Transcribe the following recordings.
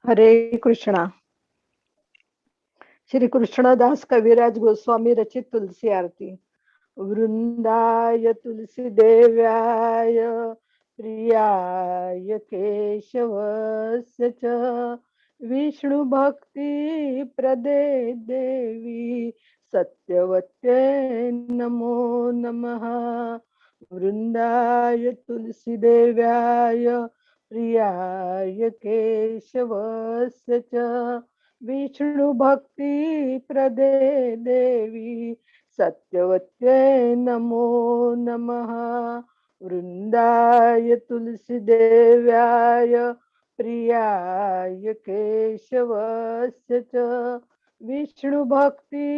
हरे कृष्णा। श्री कृष्णदास कविराज गोस्वामी रचित तुलसी आरती। वृंदाय तुलसी देव्याय प्रियाय केशवस्य च विष्णु भक्ति प्रदे देवी सत्यवत्ये नमो नमः। वृंदाय तुलसी देव्याय प्रियाय केशवस्य च विष्णु भक्ति प्रदे देवी सत्यवत्ये नमो नमः। वृंदाय तुलसी देव्याय प्रियाय केशवस्य च विष्णु भक्ति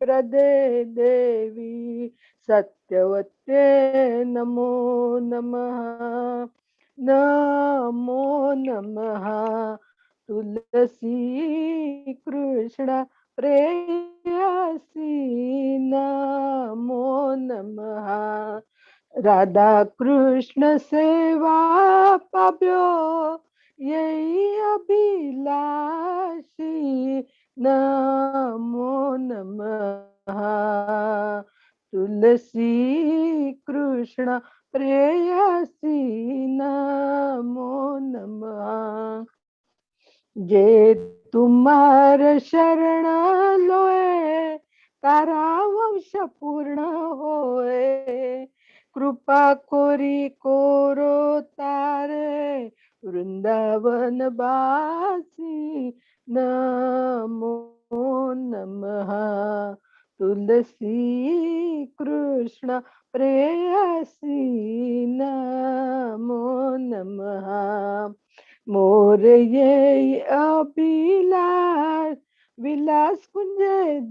प्रदे देवी सत्यवत्ये नमो नमः। नमो नमः। तुलसी कृष्ण प्रेयसी नमो नमः। राधा कृष्ण सेवा पाव्यो यही अभिलाषी नमो नमः। तुलसी कृष्ण प्रेयसी नमो नमः। जे तुम्हार शरण लोए तारा वंश पूर्ण होए। कृपा कोरी कोरो तारे वृंदावन बासी नमो नमः। तुलसी कृष्ण प्रेयसी नमो नमः। मोर ये अभिलाष विलास कुंज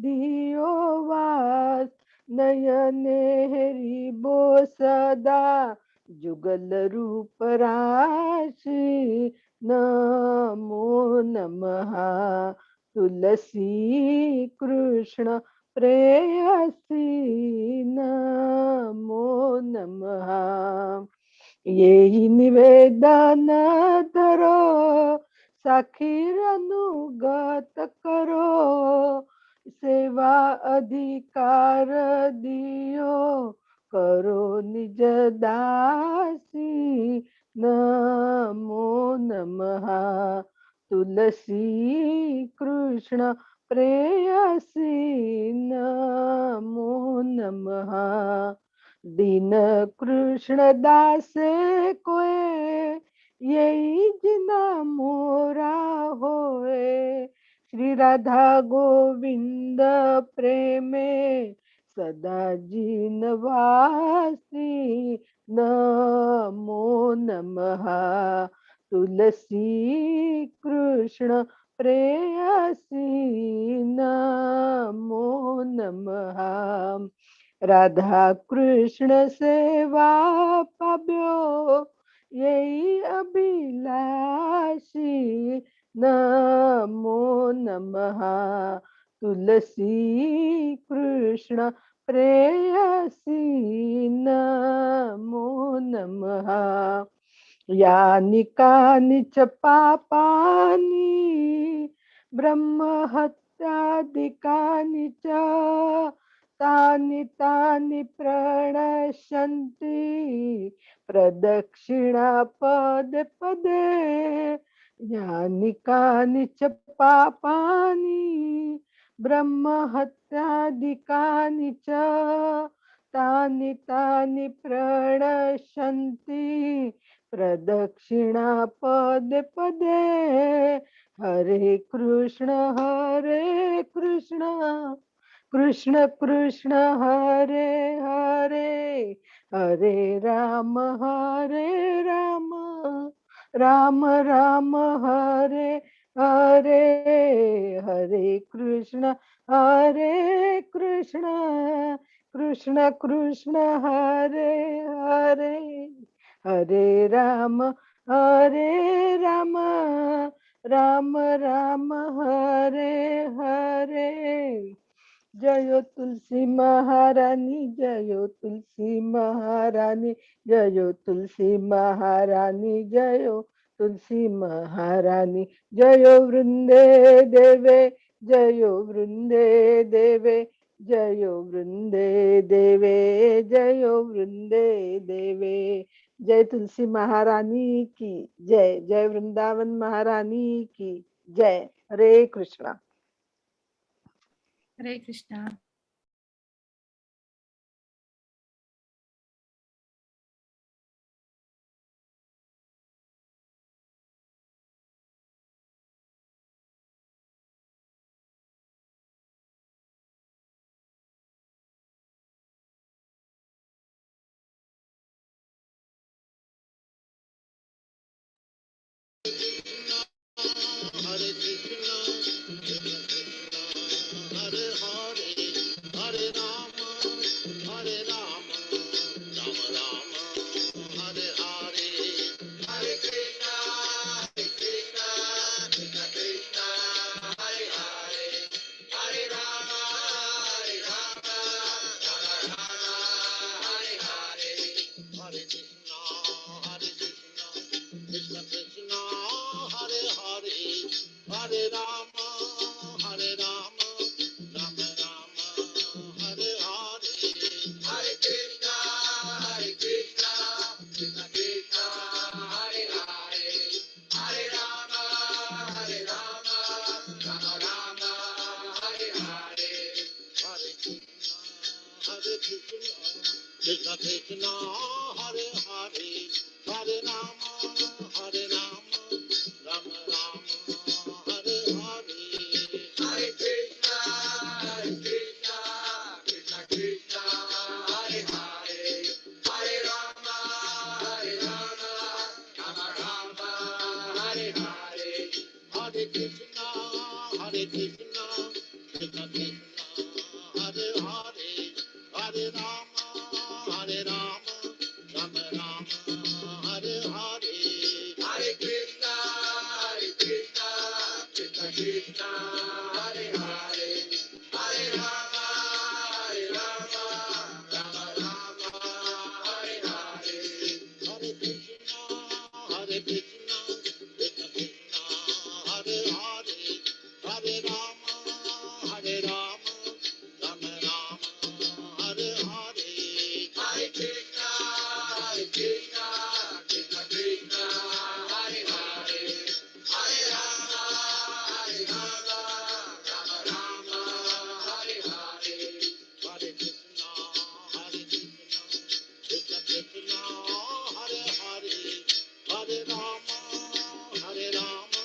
दियो वास नयने हरिबो सदा जुगल रूप राशि नमो नमः। तुलसी कृष्ण प्रेयसी नमो नमः। यही निवेदन धरो साखीर अनुगत करो सेवा अधिकार दियो करो निज दासी नमो नमः। तुलसी कृष्ण प्रेयसी नमो नमः। दीन कृष्ण दास कोय यही जिना मोरा होए। श्री राधा गोविंद प्रेमे सदा जिनवासी नमो नमः। तुलसी कृष्ण प्रेयसी नमो नमः। राधा कृष्ण सेवा पाव्यो यही अभिलाषी नमो नमः। तुलसी कृष्ण प्रेयसी नमो नमः। यानि कानि च पापानि ब्रह्म हत्यादिकानि च तानि तानि प्रणश्यन्ति प्रदक्षिणा पदे पदे। यानि कानि च पापानि ब्रह्म हत्यादिकानि च तानि तानि प्रणश्यन्ति प्रदक्षिणा पदे पदे। हरे कृष्ण कृष्ण कृष्ण हरे हरे हरे राम राम राम हरे हरे। हरे कृष्ण कृष्ण कृष्ण हरे हरे हरे राम राम राम हरे हरे। जयो तुलसी महारानी जयो तुलसी महारानी जयो तुलसी महारानी जयो तुलसी महारानी। जयो वृंदे देवे, जयो वृंदे देवे, जयो वृंदे देवे, जयो वृंदे देवे। जय तुलसी महारानी की जय, जय वृंदावन महारानी की जय। हरे कृष्णा। हरे Krishna. Hare Krishna, Krishna Krishna, Hare Hare, Hare Rama, Hare Rama, Rama Rama, Hare Hare, Hare Krishna, Krishna Krishna, Hare Hare, Hare Rama, Rama Rama, Hare Hare, Hare Krishna, Krishna Krishna, Hare Hare, Hare Rama, Rama Rama, Hare Hare, Hare Krishna, Krishna Krishna, Hare Hare, Hare Rama, Rama Rama, Hare Hare, Hare Krishna, Krishna Krishna, Hare Hare, Hare Rama, Rama Rama, Hare Hare, Hare Krishna, Krishna Krishna, Hare Hare, Hare Rama, Rama Rama, Hare Hare, Hare Krishna, Krishna Krishna, Hare Hare, Hare Rama, Rama Rama, Hare Hare, Hare Krishna, Krishna Krishna, Hare Hare, Hare Rama, Rama Rama, Hare Hare, Hare Krishna, Krishna Krishna, Hare Hare, Hare Rama, Rama Rama, Hare Hare, Hare Krishna, Krishna Krishna, Hare Hare, Hare Rama, Rama Rama, Hare Hare, Hare Krishna, Krishna Krishna, Hare Hare, Hare Rama, Rama Rama, Hare Hare, Hare Krishna, Krishna Krishna, Hare Hare, Hare Rama,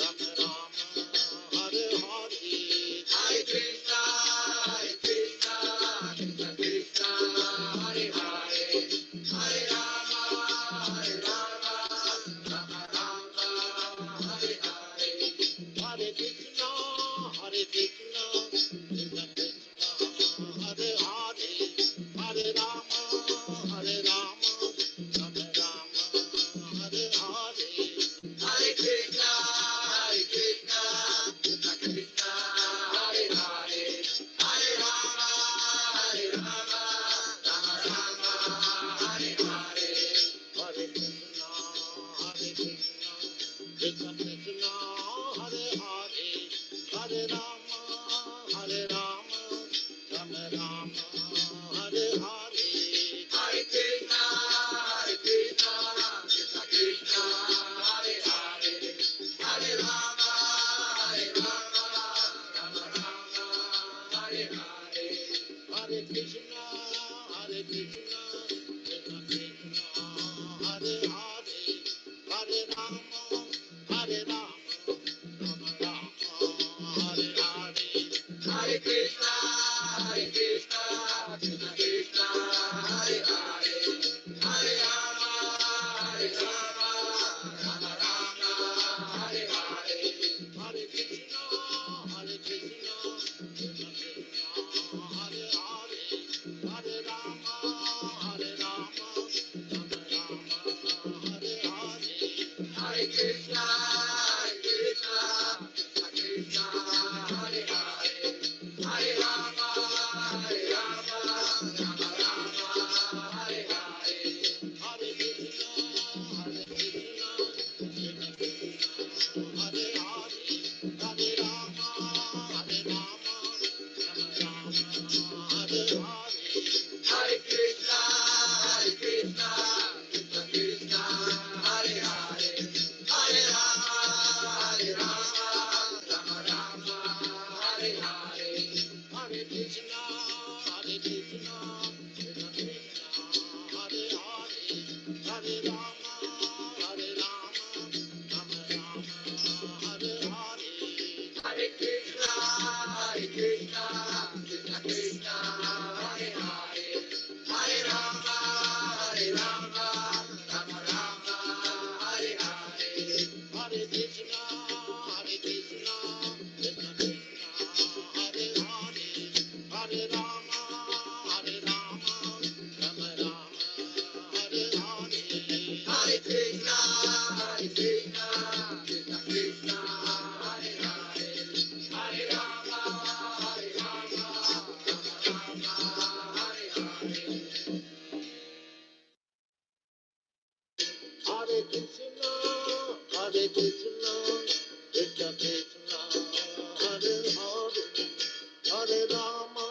Rama Rama, Hare Hare, Hare Krishna, Krishna Krishna, Hare Hare, Hare Rama, Rama Rama, Hare Hare, Hare Krishna, Krishna Krishna, Hare Hare, Hare Rama, Rama Rama, Hare Hare, Hare Krishna, Krishna Krishna, Hare Hare, Hare Rama, Rama Rama, Hare Hare, Hare Krishna, Krishna Krishna, Hare Hare, Hare Rama, Rama Rama, Hare Hare, Hare Krishna, Krishna Krishna, Hare Hare, Hare Rama, Rama Rama, Hare Hare, Hare Krishna, Krishna Krishna, Hare Hare, Hare Rama, Rama Rama, Hare Hare, Hare Krishna, Krishna Krishna, Hare Hare, Hare Rama, Rama Rama, Hare Hare, Hare Krishna, Krishna Hare Hare, Hare Rama, Rama Rama, Hare Hare, Hare Krishna, Krishna, Hare Krishna, Krishna Krishna, Hare Hare, Hare Rama,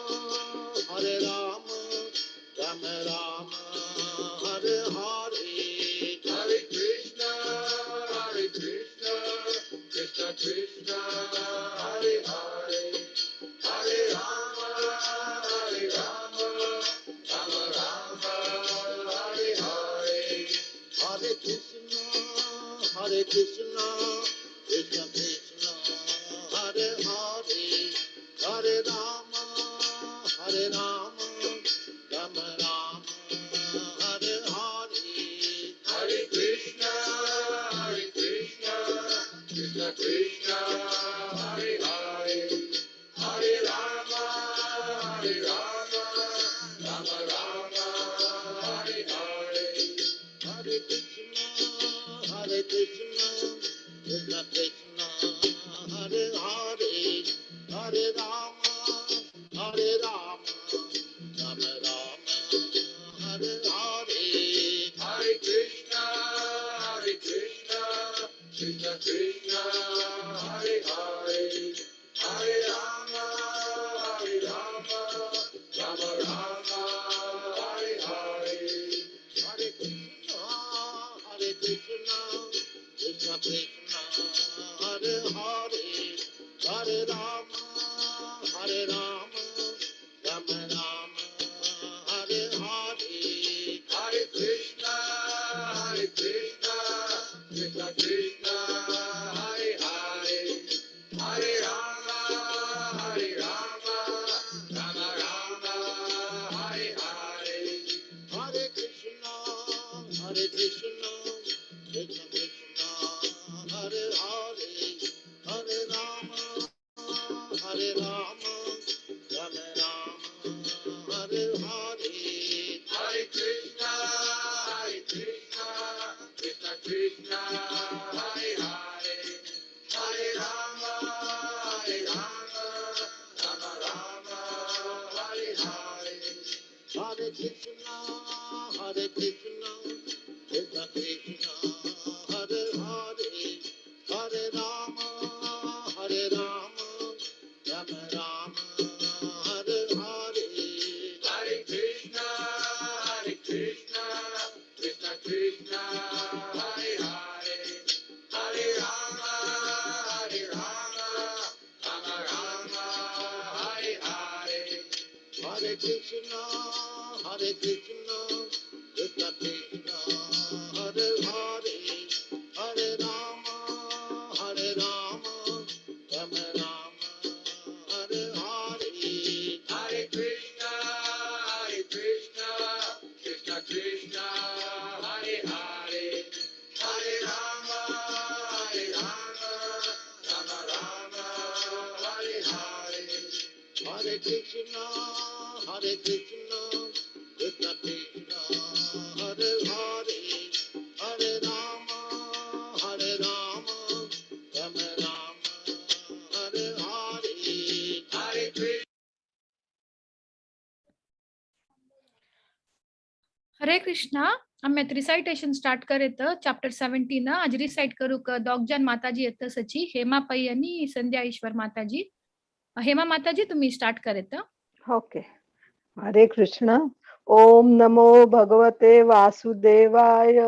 Hare Rama, Rama Rama, Hare Hare, Hare Krishna, Krishna Krishna, Hare Hare, Hare Rama, Rama Rama, Hare Hare, Hare Krishna, Krishna Krishna, Hare Hare, Hare Rama, Rama Rama, Hare Hare, Hare Krishna, Krishna Krishna, Hare Hare, Hare Rama, Rama Rama, Hare Hare, Hare Krishna, Krishna Krishna, Hare Hare, Hare Rama, Rama Rama, Hare Hare, Hare Krishna, Krishna Krishna, Hare Hare, Hare Rama, Rama Rama, Hare Hare, Hare Krishna, Krishna Krishna, Hare Hare, Hare Rama, Rama Rama, Hare Hare, Hare Krishna, Krishna Krishna, Hare Hare, Hare Rama, Rama Rama, Hare Hare, Hare Krishna, Krishna Krishna, Hare Hare, Hare Rama, Rama Hare Hare, Hare Krishna, Krishna Krishna, Hare Hare, Hare Rama, Rama Rama, Hare Hare, Hare Krishna, Krishna Krishna, Hare Hare, Hare Rama, Rama Rama, Hare Hare, Hare Krishna, Krishna Krishna, Hare Hare, Hare Rama, Rama Rama, Hare Hare, Hare Krishna, Krishna Krishna, Hare Hare, Hare Rama, Rama Rama, Hare Hare, Hare Krishna, Krishna Krishna, Hare Hare, Hare Rama, Rama Rama, Hare Hare, Hare Krishna, Krishna Krishna, Hare Hare, Hare Rama, Rama Rama, Hare Hare, Hare Krishna. हरे कृष्णा. आम्ही recitation start करेत chapter 17 आज recite करू क दोगजन माताजी येत सची हेमा पै आणि संध्या ईश्वर माताजी. हेमा माताजी तुम्ही स्टार्ट करेत. ओके. हरे कृष्ण. ओम नमो भगवते वासुदेवाय.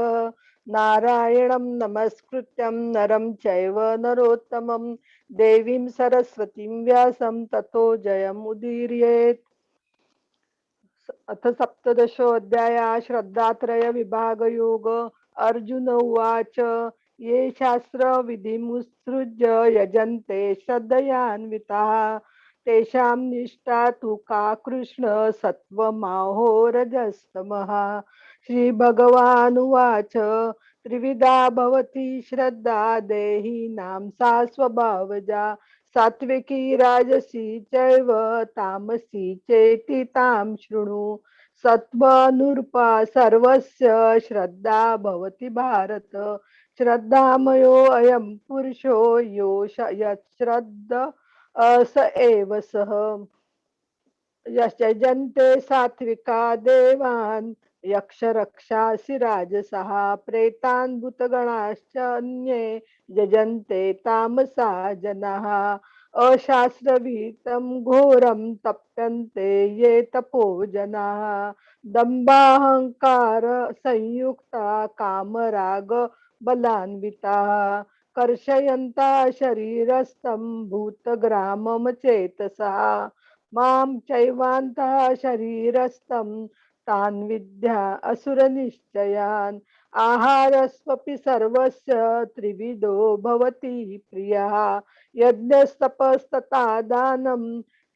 नारायणं नमस्कृत्यं नरं चैव नरोत्तमं देवीं सरस्वतीं व्यासं ततो जयमुदीरयेत्. अथ सप्तदशोऽध्याय श्रद्धात्रय विभागयोग. अर्जुन उवाच ये शास्त्रविधिमुत्सृज्य यजन्ते श्रद्धयान्विताः तेषां निष्ठा तु का कृष्ण सत्त्वमाहो रजस्तमः. श्रीभगवानुवाच त्रिविधा भवति श्रद्धा देहिनां सा स्वभावजा सात्विकी राजसी चैव तामसी चेति तां शृणु. सत्त्वानुरूपा सर्वस्य श्रद्धा भवति भारत. श्रद्धामयो अयं पुरुषो यच्छ्रद्ध स एव सः. यजन्ते सात्विका देवान् यक्ष रक्षासि राजसः प्रेतान् भूतगणाश्च अन्ये यजन्ते तामसा जनाः अशास्त्रविहितं घोरं तप्यन्ते ये तपो जनाः दम्बाहंकार संयुक्ता कामराग बलान्विताः कर्षयन्ता शरीरस्थं भूतग्रामं चेतसः मां चैवान्तः शरीरस्थं तान् विद्या असुरनिश्चयान् आहारस्वपि सर्वस्य त्रिविधो भवति प्रियः यज्ञस्तपस्तथा दानं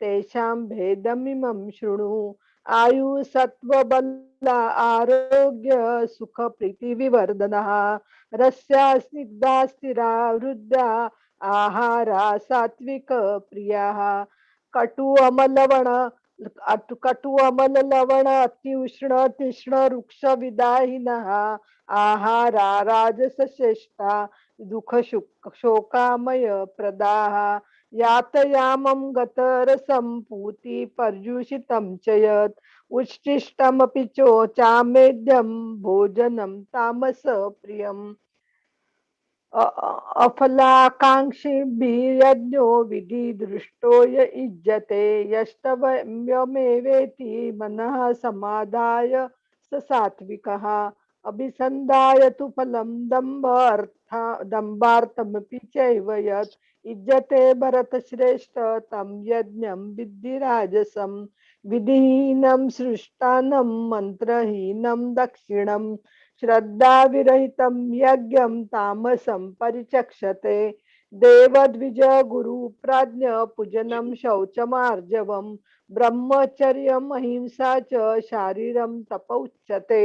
तेषां भेदमिमं शृणु आयु सत्त्वबल आरोग्य सुख प्रीतिविवर्धनः रस्या स्निग्धा स्थिरा हृद्या आहारा सात्विक प्रियाः कटु अमल लवण कटु अमल लवण अत्युष्ण तीक्ष्ण रुक्ष विदाहिनः आहारा राजस श्रेष्ठा दुःख शोकामय प्रदाः यातयामं गतरसं पूति पर्युषितं च यत् उच्छिष्टमपि चोचामेद्यं भोजनं तामस प्रियम् अफलाकांक्षिभिः यज्ञो विधि दृष्टो य युज्यते यष्टव्यमेवेति मनः समादाय स सात्विकः अभिसन्धाय तु फलं दम्भार्थमपि चैव यत् युज्यते भरतश्रेष्ठ तं यज्ञं विद्धि राजसं विधिहीनं सृष्टानं मन्त्रहीनं दक्षिणं श्रद्धा विरहितं यज्ञं तामसं परिचक्षते देवद्विज गुरु प्राज्ञ पूजनं शौचमार्जवं ब्रह्मचर्यम् अहिंसा च शारीरं तप उच्यते।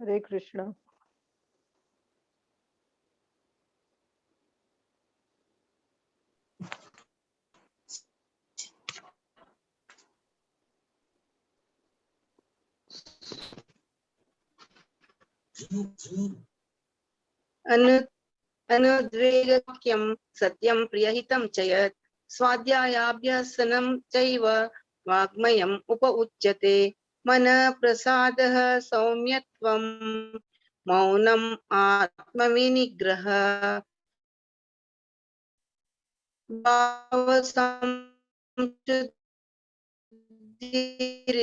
हरे कृष्ण। अनुद्वेगक्यं सत्यं प्रियहितं च यत् स्वाध्यायाभ्यसनं चैव वाग्मयम् उप उच्यते मनः प्रसादः सौम्यत्वं मौनम् आत्मविनिग्रह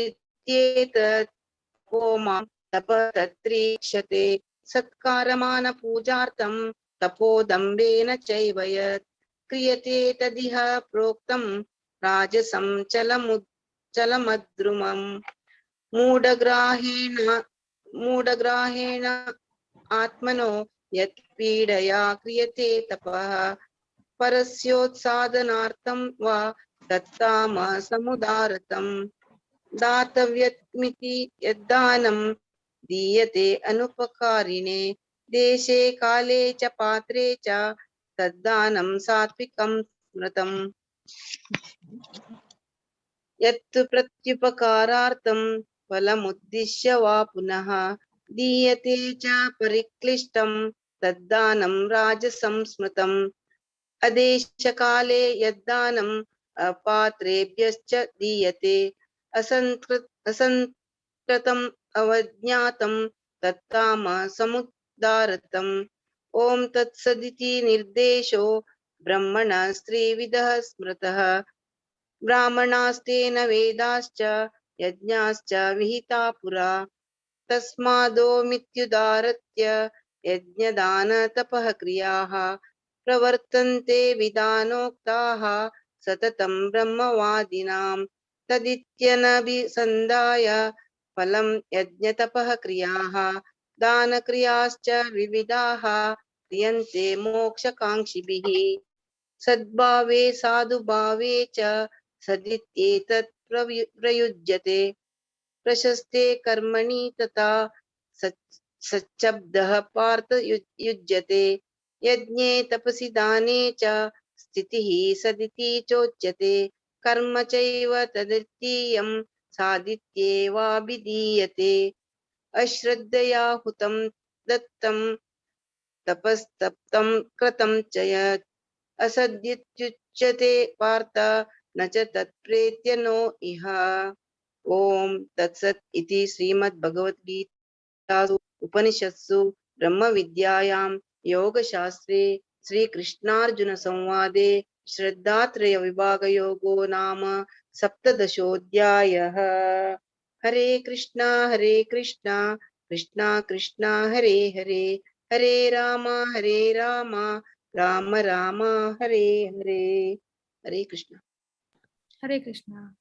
भावसंशुद्धिरित्येतत् को मां तपतत्रीक्षते सत्कारमान पूजार्थं तपोदम्भेन चैव यत् क्रियते तदिह प्रोक्तं राजसं चलमद्रुमम् मूढग्राहेण आत्मनो यत् पीडया क्रियते तपः परस्योत्सादनार्थं वा तत्तामसमुदारतम् दातव्यमिति यद्दानं दीयते अनुपकारिणे देशे काले च पात्रे च तद्दानं सात्विकं स्मृतम् यत् प्रत्युपकारार्थं फलमुद्दिश्य वा पुनः दीयते च परिक्लिष्टं तद्दानं राजसं स्मृतम् अदेशकाले यद्दानम् अपात्रेभ्यश्च दीयते असंस्कृतम् अवज्ञातं तत्तामसमुदारतम् ॐ तत्सदिति निर्देशो ब्रह्मणः स्त्रीविधः स्मृतः ब्राह्मणास्तेन वेदाश्च यज्ञाश्च विहिता पुरा तस्मादोमित्युदारत्य यज्ञदानतपः क्रियाः प्रवर्तन्ते विधानोक्ताः सततं ब्रह्मवादिनां तदित्यनभिसन्धाय फलं यज्ञतपः क्रियाः दानक्रियाश्च विविधाः क्रियन्ते मोक्षकाङ्क्षिभिः सद्भावे साधुभावे च सदित्येतत् प्रयुज्यते प्रशस्ते कर्मणि तथा सच्चब्दः पार्थ युज्यते यज्ञे तपसि दाने च स्थितिः सदिति चोच्यते कर्म चैव तदर्थीयं सादित्येवाभिधीयते अश्रद्धया हुतं दत्तं तपस्तप्तं कृतं च यत् असद्युच्यते पार्थ न च तत्प्रेत्य नो इह ओम तत्सत् इति श्रीमद्भगवद्गीतासु उपनिषत्सु ब्रह्मविद्यायां योगशास्त्रे श्रीकृष्णार्जुनसंवादे श्रद्धात्रयविभागयोगो नाम सप्तदशोऽध्यायः। हरे कृष्णा कृष्णा कृष्णा हरे हरे, हरे राम राम राम हरे हरे। हरे कृष्णा। हरे कृष्णा।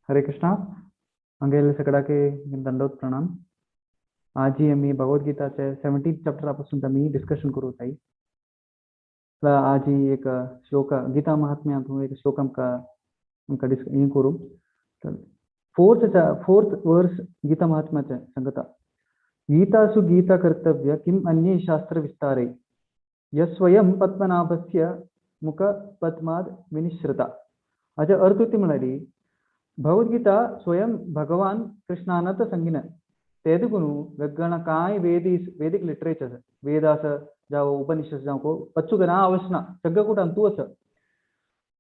हरे कृष्णा। अंगेल सकड़ा के दंडोत प्रणाम। आज ही आम्ही भगवद्गीताचे 17th चॅप्टरापासून आम्ही डिस्कशन करू ताई. आज ही एक श्लोक गीता महात्म्यातून एक श्लोक आमका हे करू. फोर्थ वर्स गीता महात्म्याचे सांगता. गीतासु गीता कर्तव्य किम अन्ये शास्त्र विस्तारे यस्वयं पद्मनाभस्य मुख पद्माद विनिश्रिता. हाचे अर्थ ती म्हणाली भगवद्गीता स्वयं भगवान कृष्णानत संगीन तेदुगुनु वेगण काय वेदिक लिटरेचर वेदास जावो उपनिषद जावो पच्चुगना आवश्यक सगळं कुठं अंतू असं.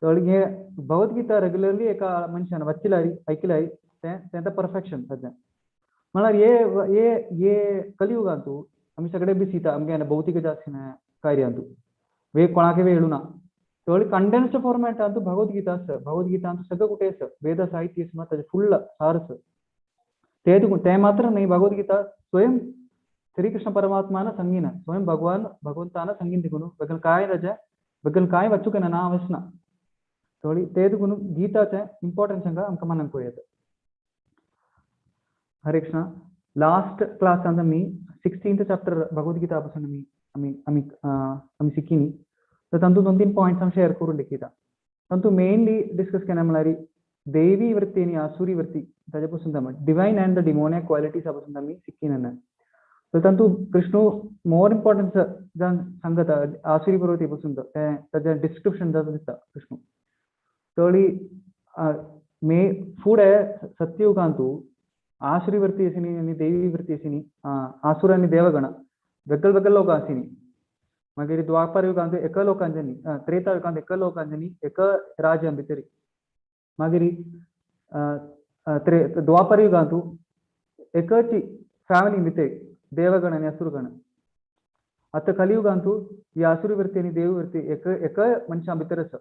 तर हे भगवद्गीता रेग्युलरली एका मनशान वाचलाय ऐकलाय त्यांचा परफेक्शन सध्या म्हळ्यार ये कलियुगांतू आम्ही सगळे बिसीता आमगे भौतिक जास्तीन कार्यांतू वे कोणाके वेळू ना. तर कंडेन्स्ड फॉर्मॅट अंतू भगवद्गीता असं. भगवद्गीता अंतू सगळं कुठे असं वेद साहित्य ताजे फुल्ल सारस ते मात्र नाही. भगवद्गीता स्वयं श्रीकृष्ण परमात्मान संगीन स्वयं भगवंतान संगीन दिगुनु बगल काय रजा बगल काय वच्चुकन ना आवश्यक. तोळी तेदुगुनु गीताचे इंपॉर्टन्स अंगा आमका मनन कोयत. हरे कृष्ण. लास्ट क्लास अंत मी 16th चॅप्टर भगवद्गीता पासून आम्ही शिकिनी. तर तंतू 2-3 पॉइंट्स आम्ही शेअर करून लिखिता. तंतू मेनली डिस्कस केना म्हळ्यार देवी वृत्ती आणि आसुरी वृत्ती त्याच्यापासून आम्ही divine and the demonic qualities पासून आम्ही शिकिना. तर तंतू कृष्ण मोर इम्पॉर्टन्स सांगता आसुरी प्रवृत्ती पासून त्याच्या डिस्क्रिप्शन दिसता कृष्ण. तळी मे फुडे सत्ययुगांतू आसुरी वृत्ती आसिनी आणि देवी वृत्ती आसिनी आसुर आणि देवगण वेगळ लोक आसिनी. मागीर द्वापर युगांत एका लोकांनी त्रेता युगांत एका लोकांनी एक राज्यां भितर. मागीर द्वापर युगांतू एकच फॅमिली भितर देवगण आणि असुरगण. आता कलियुगांतू ही आसुरी वृत्ती आणि देवी वृत्ती एक मनशां भितर आसा.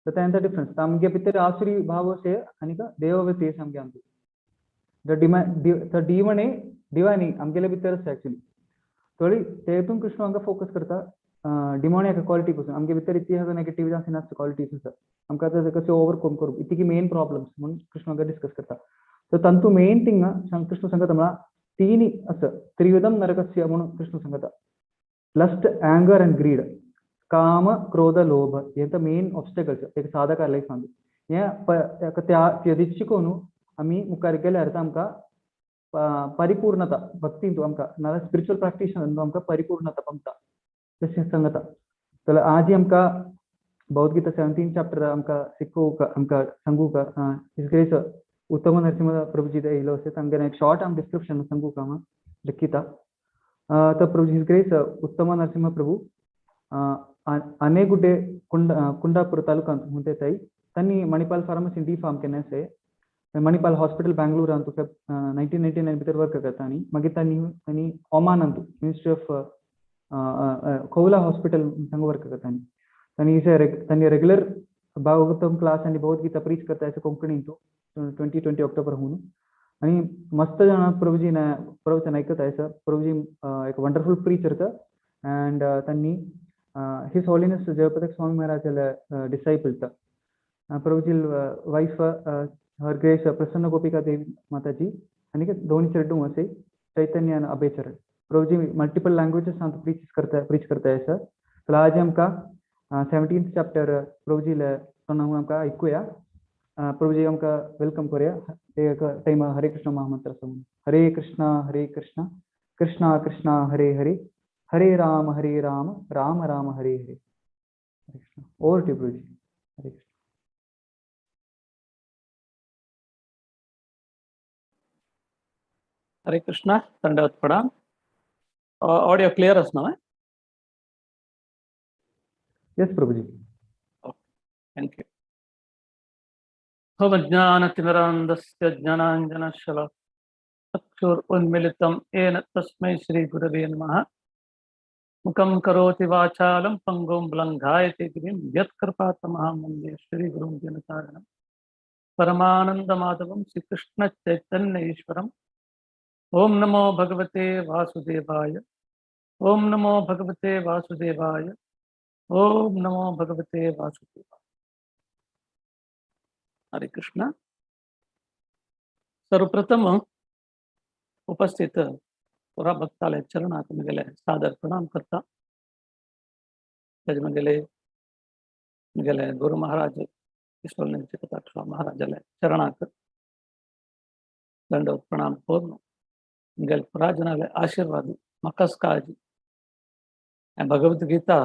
तर त्यांचा डिफरन्स आमगे भितर आसुरी भाव असे आणि देववृत्ती असे आमगे आमची डिवायनिंग आमगेल्या भितर आसा एक्चुअली. तळी तेतून कृष्ण आमकां फोकस करता डिमोनिक क्वालिटी पासून आमगे भितर इतिहास नेगेटिव्ह जास्त नासता क्वालिटीज आसा. आमकां ते कशें ओवरकम करूं इतकी मेन प्रॉब्लम्स म्हणून कृष्ण आमकां डिस्कस करता. तर तंतू मेन थिंग कृष्ण सांगता म्हळ्यार तीन असं त्रिविधम नरकस्य म्हणून कृष्ण सांगता. लस्ट एंगर एंड ग्रीड काम क्रोध लोभ हे मेन ऑब्स्टेकल्स एक साधका लायफान. हे त्यजिकून आम्ही मुखार गेल्यार आमकां परिपूर्णता भक्तींतू आमकां ना स्पिरिच्युअल प्रॅक्टिशन आमकां परिपूर्णता पामता तशें सांगता. तर आज आमकां भगवद्गीता 17th चॅप्टर आमकां शिकोवंक आमकां सांगूंक हिज ग्रेस उत्तम नरसिंह प्रभुजी येयलो अशें तांगेर एक शॉर्ट आम डिस्क्रिप्शन सांगूंक हांव लिखिता. तर प्रभु हिज ग्रेस उत्तम नरसिंह प्रभु आनेगुड्डे कुंडापूर तालुकांत म्हणते ताई तांणी मणिपाल फार्मसी डी फार्म केन्ना अशें मणिपाल हॉस्पिटल बेंगलुरू अंतू 1999 भितर वर्क करता. आनी मागीर तांणी ओमान अंतू मिनिस्ट्री ऑफ खौला हॉस्पिटल हांगा वर्क करता. तांणी रेग्युलर भागवतम क्लास आनी भगवद्गीता प्रीच करता अशें कोंकणी इंतू 2020 ऑक्टोबर म्हणून. आणि मस्त जाण प्रभुजी प्रवचन ऐकता सर. प्रभुजी एक वंडरफुल प्रीचर तर अँड तांणी his holiness Jayaprakash Swami Maharaj disciple तर प्रभुजी वाईफ हर ग्रेस प्रसन्न गोपिका देवी माताजी आणि दोन चेड्डू असे चैतन्य आणि अभयचरण. प्रभुजी मल्टिपल लँग्वेजेस प्रीच करता सर. तर आज आमकां 17th चॅप्टर प्रभुजी आमकां ऐकूया. प्रभुजी आमकां वेलकम करूया. एक टाइम हरे कृष्ण महामंत्र सांगून. हरे कृष्णा कृष्णा कृष्णा हरे हरे, हरे Ram Ram Ram Hare Hare. Hare Krishna. Over to you, Guruji. Hare Krishna. Hare Krishna, Dandavat Pranam. Audio clear as now? Yes, Prabhuji. Thank you. Jnanatimirandasya jnananjanashala चक्षुर उन्मिलितं येन तस्मै श्री गुरवे नमः. मुखं करोति वाचालं पंगुं लंघायते गिरिं यत्कृपातमहं वन्दे श्री गुरुं जनतारणं परमानन्दमाधवं श्रीकृष्ण चैतन्य ईश्वरम्. ओम नमो भगवते वासुदेवाय. ओम नमो भगवते वासुदेवाय. ओम नमो भगवते वासुदेवाय. हरे कृष्ण. सर्वप्रथम उपस्थित पुरा भक्तालय चरणात गेले सादर प्रणाम करता. त्याच्यामध्ये गेले गुरु महाराज ईश्वर चिकताक्ष महाराजाला चरणात दंडवत प्रणाम करून गेले पुराजनाला आशीर्वाद मकस काळजी. भगवद्गीता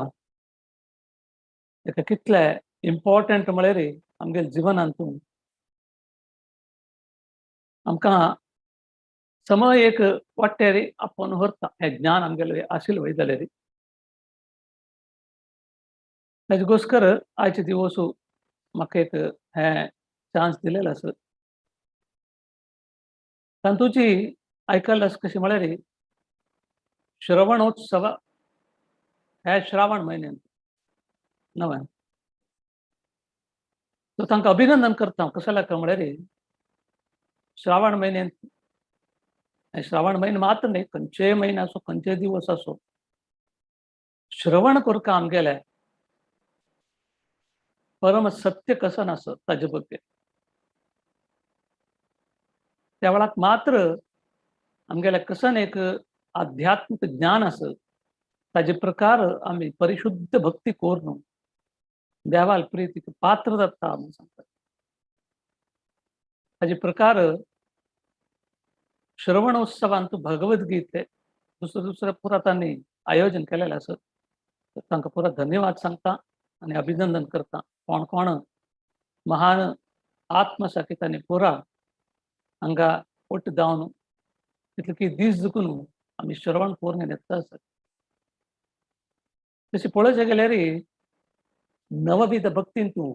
एक कितले इम्पॉर्टंट म्हळ्यार आमगे जिवनांतून आमकां समय एक वाटते रे आपण व्हरता हे ज्ञान आमगेले आशिल्लें वय जालें रे. ताजेगोस्कर आयचे दिवस म्हाका एक हे चान्स दिलेलो आसा. तातूंची आयकल आसा कशी म्हळ्यार श्रवणोत्सव हे श्रावण म्हयन्यांत नव्हे. तो तांकां अभिनंदन करता. कशें लागता म्हळ्यार श्रावण म्हयन्यांत श्रावण महिना मात्र नाही, खंयचेय महिने असो खंयचेय दिवस असो श्रवण करता आमगेले परम सत्य कसं नसत ताजे बद्दल. त्या वेळाक मात्र आमगेले कसन एक आध्यात्मिक ज्ञान असत ताजे प्रकार आम्ही परिशुद्ध भक्ती करून देवाल प्रीतीक पात्र जाता म्हणून सांगतात. ताजे प्रकार श्रवणोत्सवांत भगवद्गीते दुसऱ्या पुरा तांणी आयोजन केलेलें आसत. तांकां पुरा धन्यवाद सांगता आनी अभिनंदन करता. कोण कोण महान आत्मसाखी तांणी पुरा हांगा ओट जावन कितले दीस दुखून आमी श्रवण करून येता आसत. तशें पळोवचें गेल्यार नवविध भक्तींतूं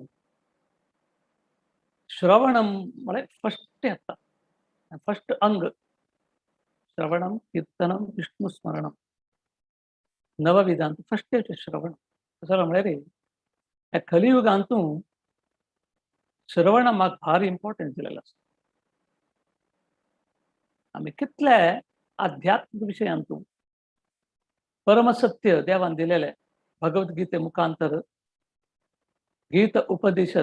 श्रवणम म्हळ्यार फस्ट येता. फस्ट अंग श्रवणम कीर्तनम विष्णुस्मरणम नवविधांत फस्ट श्रवण. कसं म्हळ्यार ह्या कलियुगांतूं श्रवण म्हाका भारी इम्पॉर्टंट दिलेलो आसा. आमी कितले आध्यात्मिक विशयांतूं परमसत्य देवान दिलेले भगवद्गीते मुखांतर गीत उपदेश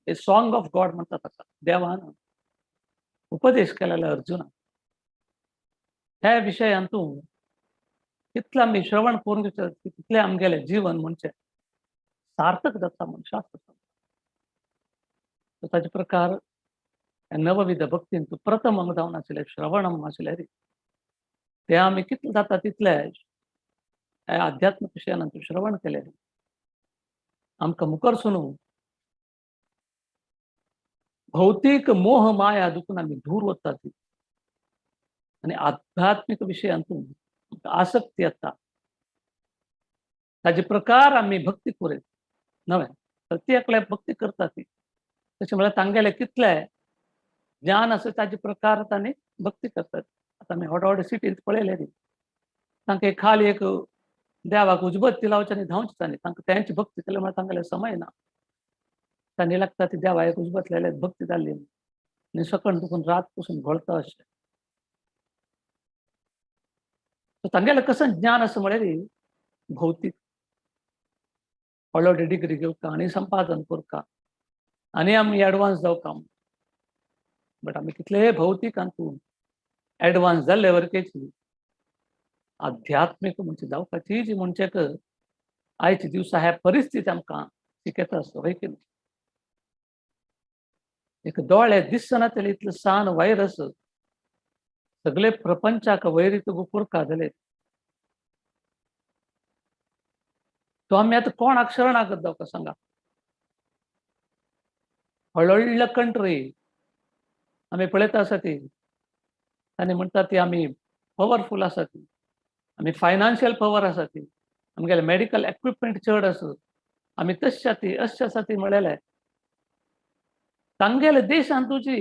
ए सॉंग ऑफ गॉड म्हणतात ताका. देवान उपदेश केलेला अर्जुना. ह्या विशयांतूं कितले आमी श्रवण करून तितले आमगेले जीवन म्हणजे सार्थक जाता म्हणून शास्त्र सांगता. ताजे प्रकार नवविध भक्तींतूं प्रथम अंग जावन आशिल्लें श्रवणम आशिल्लें रे. ते आमी कितले जाता तितले आध्यात्मिक विशयांतूं श्रवण केलें आमकां मुखार सुनू भौतिक मोह माया दुखून आमी दूर वता ती आनी आध्यात्मिक विशयांतूं आसक्ती येता. ताजे प्रकार आमी भक्ती करीत नव्हे. ती एकले भक्ती करता ती तशें म्हळ्यार तांगेले कितले ज्ञान आसा ताजे प्रकार तांणी भक्ती करतात. आतां आमी व्हड व्हड सिटींत पळयले रे तांकां खाली एक देवाक उजबत्ती लावचे आनी धांवचे तांणी. तांकां तेंची भक्ती केले म्हळ्यार तांगेले समय ना. तांणी लागता ती देवा एक उजबत लायल्यार भक्ती जाल्ली आनी सकण दुखून रात पसून घोळता अशें. तांगेलें कसं ज्ञान आसा म्हळ्यार भौतीक व्हड व्हड डिग्री घेवका आनी संपादन करता आनी आमी एडवान्स जावका. बट आमी कितलेय भौतिकांतून एडवान्स जाल्ले वरकेची आध्यात्मीक म्हणजे जावपाची जी म्हणचेक आयचे दिवसा ह्या परिस्थिती आमकां शिकयता आसता वय की न्ही. एक दोळे दिसना तरी इतलें सान व्हायरस सगळे प्रपंचाक वैरीत गुपुरका जाले. तो आम्ही आता कोणाक शरणागत जावं का सांगा. व्हडलो कंट्री आम्ही पळयता आसा ती, तांणी म्हणटा ती आमी पॉवरफूल आसा ती, आमी फायनान्शियल पॉवर आसा ती, आमगेले मेडिकल इक्विपमेंट चड आसा, आमी तशें आसा ती अशें आसा ती म्हळेलें. तांगेले देशांत तुजी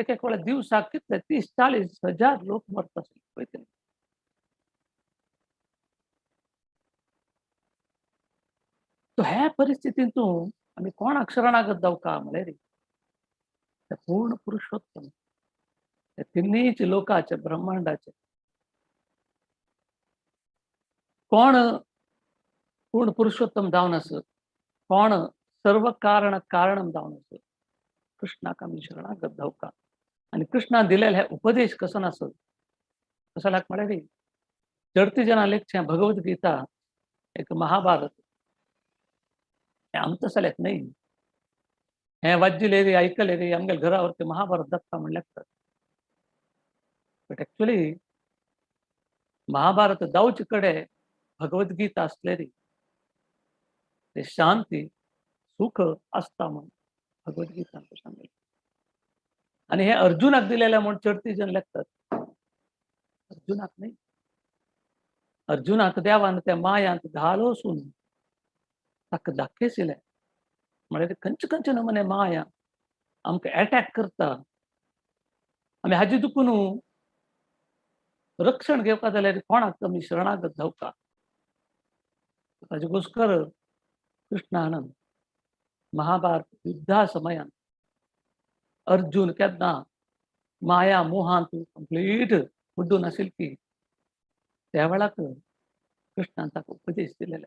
एक एक वेळा दिवसाक कितले 30-40 हजार लोक मरता आसले. तो ह्या परिस्थितींतू आमी कोणाक शरणागत जावका म्हळ्यार ते पूर्ण पुरुषोत्तम, ते तिन्नीच लोकाचे ब्रह्मांडाचे कोण पूर्ण पुरुषोत्तम जावन आस, कोण सर्व कारण कारणम जावन आस, कृष्णाक आमी शरणागत जावका. आनी कृष्णान दिलेले हे उपदेश कसो नासत कसो लाग म्हळ्यार चडती जाणां लेखचें भगवद्गीता एक महाभारत हें आमचं जाल्यात न्हय. हें वाज्जिले रे आयकले रे आमगेल्या घरा वरती महाभारत जाता म्हण लेखतात. बट एक्चुअली महाभारत जावचे कडेन भगवद्गीता आसलेली ते शांती सुख आसता म्हण भगवद्गीतान सांगलें. आनी हे अर्जुनाक दिलेले म्हण चडती जण लेखतात. अर्जुनाक न्हय, अर्जुनाक देवान त्या मायांत घालोसून ताका दाखयसिलें म्हळ्यार खंयचे खंयचे नमुने माया आमकां अटॅक करता. आमी हाजी दुखून रक्षण घेवका जाल्यार कोणाक आमी शरणागत जावका. ताजे घोस्कर कृष्णान महाभारत युद्धा समयान अर्जुन केन्ना माया मोहांत कंप्लीट बुड्डून आशिल्ली त्या वेळाक कृष्णान ताका उपदेश दिलेले.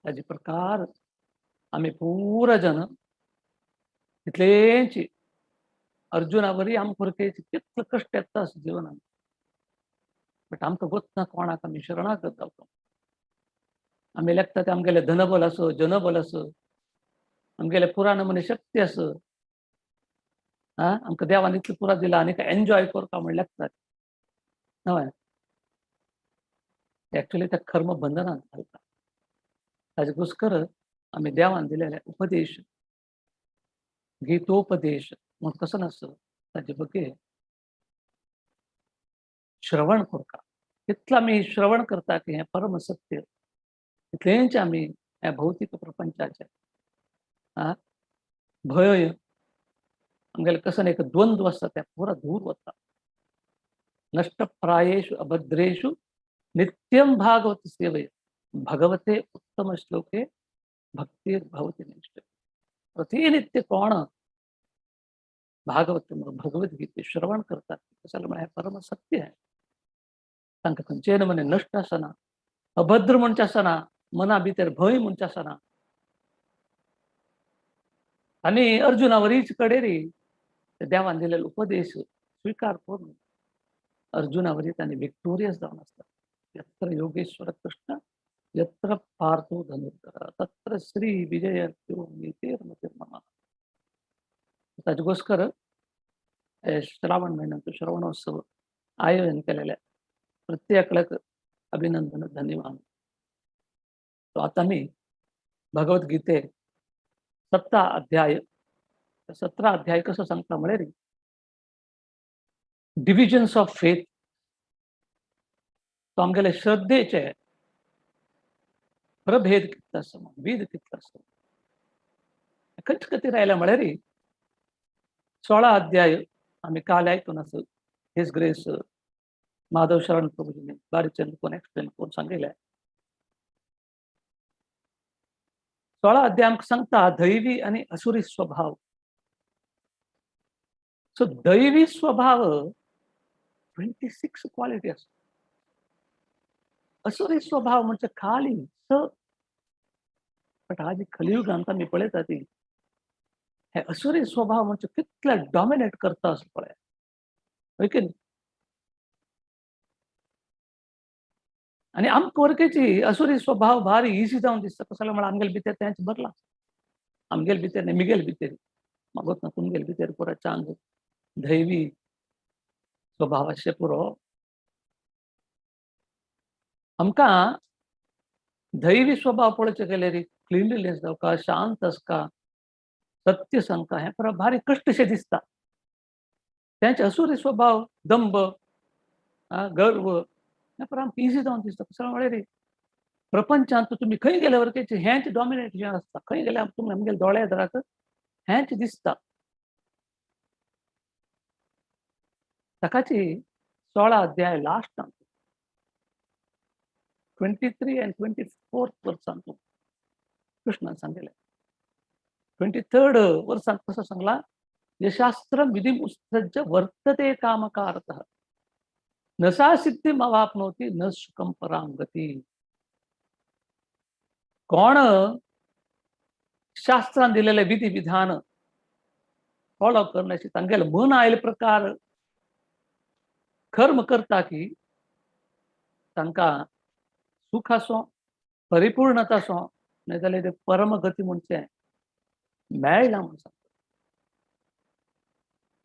ताजे प्रकार आमी पूरा जन कितलेंची अर्जुना वरी आमकां परकेची कितले कश्ट येता जिवनांत. बट आमकां गोतना कोणाक आमी शरणागत जावका. आमी लेखता ते आमगेले धनबल आसो जनबल आसो आमगेले पुरा नमुने शक्ती आसो आमकां देवान इतलें पुरा दिला आनी एन्जॉय करता म्हण लेखतात न्हय. एक्चुअली ते कर्म बंधनांत घालता. ताजे घुस्कर आमी देवान दिलेले उपदेश गीतोपदेश म्हण कसो नासो ताजे बगे श्रवण करता. कितलो आमी श्रवण करता की हें परम सत्य कितलेंच आमी ह्या भौतीक प्रपंचाचे भंय आमगेले कसन एक द्वंद्व आसता ते पुरा दूर वता. नष्टप्रायेषु अभद्रेषु नित्यं भागवत सेवय भगवते उत्तम श्लोके भक्ती भवती निष्ठ. प्रतिनित्य कोण भागवत भगवद्गीते श्रवण करतात कशाला हे परम सत्य आहे. तांकां खंयचेय नमुने नश्ट आसना, अभद्र म्हणचे आसना, मना भितर भंय म्हणचे आसना. आनी अर्जुना वरीच कडेरी देवान दिलेलो उपदेश स्वीकार करून अर्जुना वरी तांणी विक्टोरियस जावन आसता. यत्र योगेश्वर कृष्ण यत्र पार्थो धनुर्धर तत्र श्री विजयत्यो नीतिर्मतिर्मम. ताजे घोस्कर श्रावण म्हयन्याचो श्रवणोत्सव आयोजन केलेले प्रत्येकाक अभिनंदन धन्यवाद. तो आता मी भगवद्गीते 17 अध्याय कसो सांगता म्हळ्यार डिविजन्स ऑफ फेथ. तो आमगेले श्रद्धेचे प्रभेद कितलो आसा विध कितलो आसा खंयचे खातीर आयला म्हळ्यार 16 अध्याय आमी काल आयकून आसा. हिज ग्रेस माधव शरण प्रभूजीने बारीचेन कोण एक्सप्लेन करून सांगिल्लें. 16 अध्याय आमकां सांगता दैवी आनी असुरी स्वभाव. सो दैवी स्वभाव 26 क्वालिटी आसा. असुरी स्वभाव म्हणजे खाली बट आज कलियुगांत आमी पळयता ती हे असुरी स्वभाव म्हणजे कितले डॉमिनेट करता असं पळय होय की. आनी आमकां वरकेची असुरी स्वभाव भारी इजी जावन दिसता. कसो म्हळ्यार आमगेले भितर तेंच भरला. आमगेले भितर न्ही मिगेल भितर मागोत ना तुमगेले भितर पुरो चांग दैवी स्वभावाचे पुरो आमकां दैवी स्वभाव पळोवचे गेल्यार क्लिनलीनेस जावं शांत आसका सत्य सांगता हे पळय भारी कश्टशें दिसता. तेंचे असुरी स्वभाव दंभ गर्व हे पळय आमकां इजी जावन दिसता. कसं म्हळ्यार प्रपंचांत तुमी खंय गेले वरकेचे हेंच डॉमिनेट जें आसता. खंय गेल्यार तुमी आमगेले दोळे येद्राक हेंच दिसता. सकाळची 16 अध्याय लास्ट 23 and 24 वर्सांत कृष्णान सांगितलें. 23rd वर्सांत कसं सांगला यशास्त्रं विधिम उत्सृज्य वर्तते कामकारतः न सा सिद्धिम अवाप्नोति न सुखम पराम गती. कोण शास्त्रान दिलेले विधी विधान फॉलो करण्याची तांगेले मन आयले प्रकार कर्म करता की तांकां सुख आसो परिपूर्णता आसो नाजाल्यार ते परमगती म्हणचे मेळना म्हणून सांगता.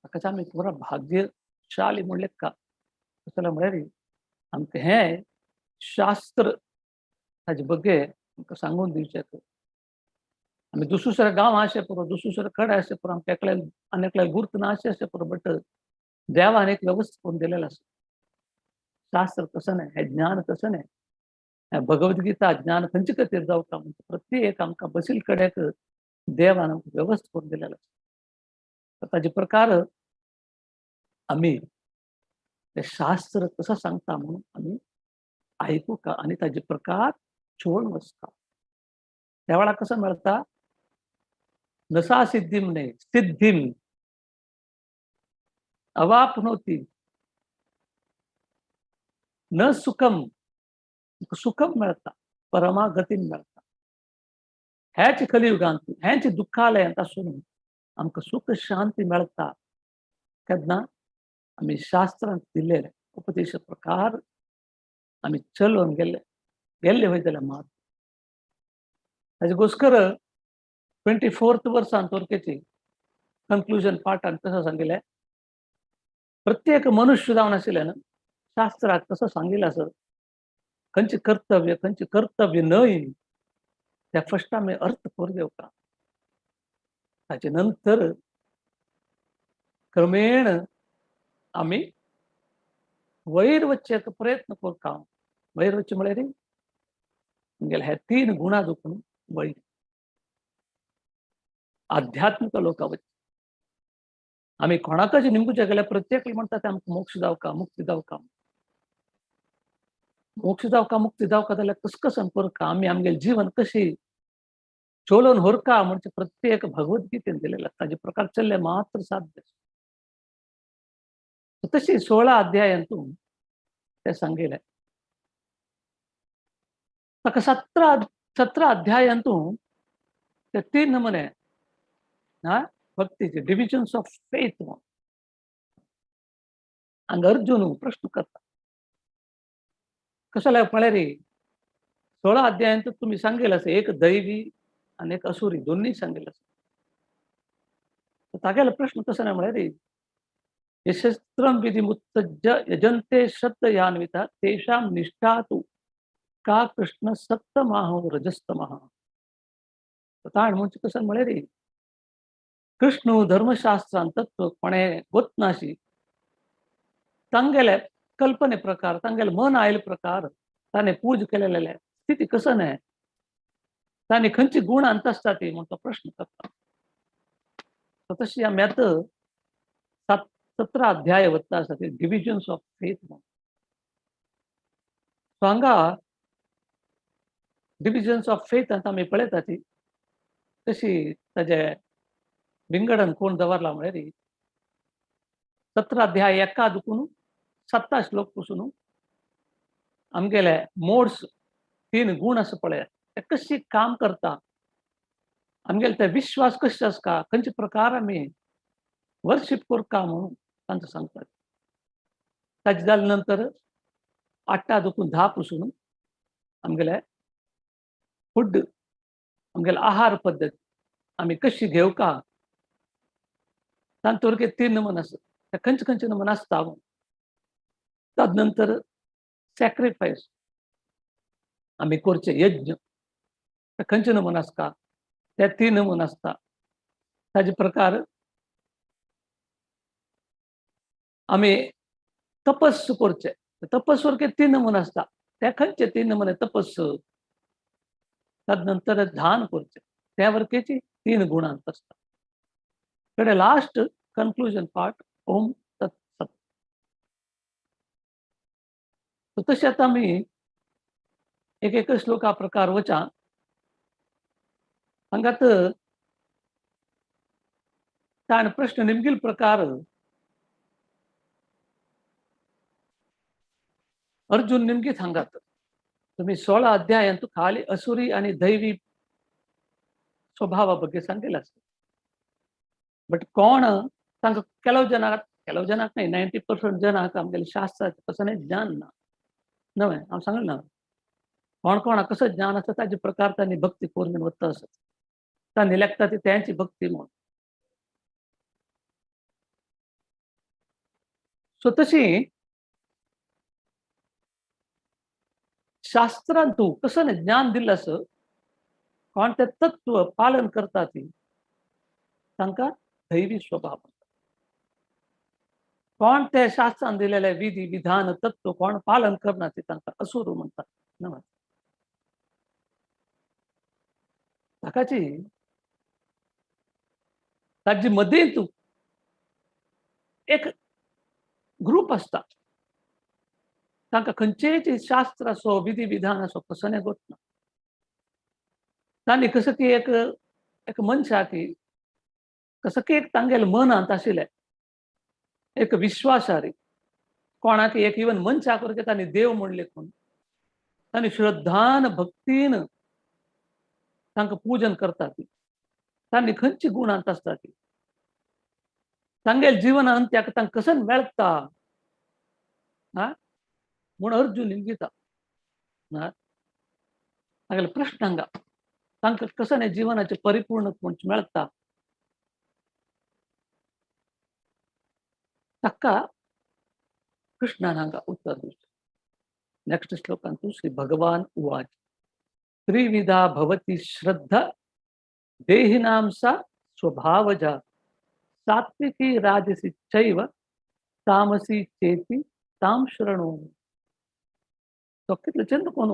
ताकाच आमी पुरो भाग्यशाली म्हणले का कसले म्हळ्यार आमकां हे शास्त्र हाजे बग्गे आमकां सांगून दिवचें. आमी दुसरे गांव आसे पुरो दुसरे कडे आसे पुरो आमकां एकल्या आनी एकल्या गुर्त ना आसे पुरो बट देवान एक व्यवस्था करून दिलेलो आसा. शास्त्र तसं नाही, हे ज्ञान तसं नाही. भगवद्गीता ज्ञान खंयचे खातीर जावता म्हणजे प्रत्येक आमकां बसील कडेक देवान आमकां व्यवस्था करून दिलेलो आसा. ताजे प्रकार आमी ते शास्त्र कसं सांगता म्हणून आमी आयकूंका आनी ताजे प्रकार चोळून वचता. त्या वेळार कसं मेळटा नसा सिद्धीम न्हय सिद्धीम अवाप्नोति न सुखम सुखम मेळटा परमागतीन मेळटा. हेच कलियुगांत हेच दुःखालयांत आसून आमकां सुख शांती मेळटा केन्ना आमी शास्त्रांत दिलेले उपदेश प्रकार आमी चलोवन गेल्ले वय जाल्यार मात. ताजे घोस्कर 24th वर्सांत वरकेची कन्क्लुजन पार्टान कसं सांगिल्लें प्रत्येक मनुष्य जावन आशिल्ल्यान शास्त्राक कसं सांगिल्लें आसत खंयचे कर्तव्य न्हय त्या फर्स्ट आमी अर्थ करून घेवका. ताचे नंतर क्रमेण आमी वयर वचचेक प्रयत्न करता. वयर वचचें म्हळ्यार आमगेले हे 3 गुणां दुखून वयर आध्यात्मिक लोका वचचें. आमी कोणाकच निमकुचे गेल्यार प्रत्येक म्हणटा ते आमकां मोक्ष जावका मुक्ती जावका. मोक्ष जावका मुक्ती जावका जाल्यार कसं करका आमी आमगेलें जीवन कशी चोलोवन व्हरका म्हणजे प्रत्येक भगवद्गीतेन दिलेलें ताजे प्रकार चल्ले मात्र साध्य. तशी 16 अध्यायांतून ते सांगिल्लें. ताका 17 अध्यायांतून ते 3 नमुने भक्तीचे डिविजन्स ऑफ फेथ हांगा अर्जुन प्रश्न करता. कसं म्हळ्यार 16 अध्यायांत तुमी सांगिल्लें आसा एक दैवी आनी एक असुरी दोन्ही सांगिल्लें आसा. तागेलो प्रश्न कसो ना म्हळ्यार यशस्त्रं विधिमुत्सज्य यजन्ते श्रद्धयान्विता तेषां निष्ठा तु का कृष्ण सप्तमाहो रजस्तमः. ताण म्हणजे कसं म्हळ्यार कृष्ण धर्मशास्त्रांत तत्व कोणे गोतनाशी तांगेले कल्पने प्रकार तांगेले मन आयले प्रकार ताणें पूज केलेले स्थिती कसं नाही ताणें खंयची गुण अंत आसता ती म्हणून तो प्रश्न करता. तशी आमी आतां 17 अध्याय वता आसा ते डिविजन्स ऑफ फेथ म्हणून. सो हांगा डिविजन्स ऑफ फेथ आमी पळयता ती तशी ताजे विंगडन कोण दवरला म्हळ्यार 17 अध्याय 1 दुखून 27 श्लोक पासून आमगेले मोड्स 3 गुण आसा पळय ते कशी काम करता आमगेले ते विश्वास कशें आसता खंयचे प्रकार आमी वर्शीप करता म्हणून तांकां सांगतात. ताजे जाले नंतर 8 दुखून 10 पासून आमगेले फूड आमगेले आहार पद्दत आमी कशी घेवका तांतून 3 नमुने आसा ते खंयचे नमुने आसता. ताजे नंतर सॅक्रिफायस आम्ही करचे यज्ञ खंयचे नमून आसता ते 3 नमून आसता ताजे प्रकार आम्ही तपस्स करचे तपस्वर 3 नमून आसता ते खंयचे 3 नमुने तपस्स तदनंतर ध्यान करचे त्या वरकेची 3 गुणांत आसता कडे लास्ट कन्क्लूजन पार्ट ओम तत्सत तशें आतां आमी एक श्लोका प्रकार वचा हांगात ताण प्रश्न निमगील प्रकार अर्जुन निमगीत हांगात तुम्ही 16 अध्यायांतू खाली असुरी आणि दैवी स्वभावा ಬಗ್ಗೆ सांगितलं असतं बट कोण तांकां ಕೆಲವು जनाक नाही 90% जनाक आमगेले शास्त्राचें कसं ज्ञान ना नवे हांव सांगलें ना कोण कसं ज्ञान आसा ताजे प्रकार तांणी भक्ती करून वता आसत तांणी लेखता ती त्यांची भक्ती म्हणून सो तशी शास्त्रांतू कसं ज्ञान दिलं असं कोण ते तत्व पालन करता ती तांकां दैवी स्वभाव कोण ते शास्त्रांत दिलेले विधी विधान तत्व कोण पालन करना ती तांकां असुर म्हणटात न्हय ताकाची ताजे मदींत एक ग्रुप आसता तांकां खंयचेय शास्त्र असो विधी विधान असो कसो गोतना तांणी कसं की एक मनशा की कसं की एक तांगेले मनांत आशिल्लें एक विश्वासारी कोणाक एक इवन मनशा करके तांणी देव म्हणले कोण तांणी श्रद्धान भक्तीन तांकां पूजन करता ती तांणी खंयची गुणांत आसता ती तांगेले जिवनांत ताका तांकां कसं मेळटा म्हूण अर्जुन निमगिता तागेले प्रश्न हांगा तांकां कसं जिवनाचे परिपूर्ण मेळटा ताका कृष्णान हांगा उत्तर दिवचें नेक्स्ट श्लोकांत श्री भगवान उवाच त्रिविधा भवति श्रद्धा देहिनां सा स्वभावजा सात्विकी राजसी चैव तामसी चेति ताम शृणु तो कितले चंद कोण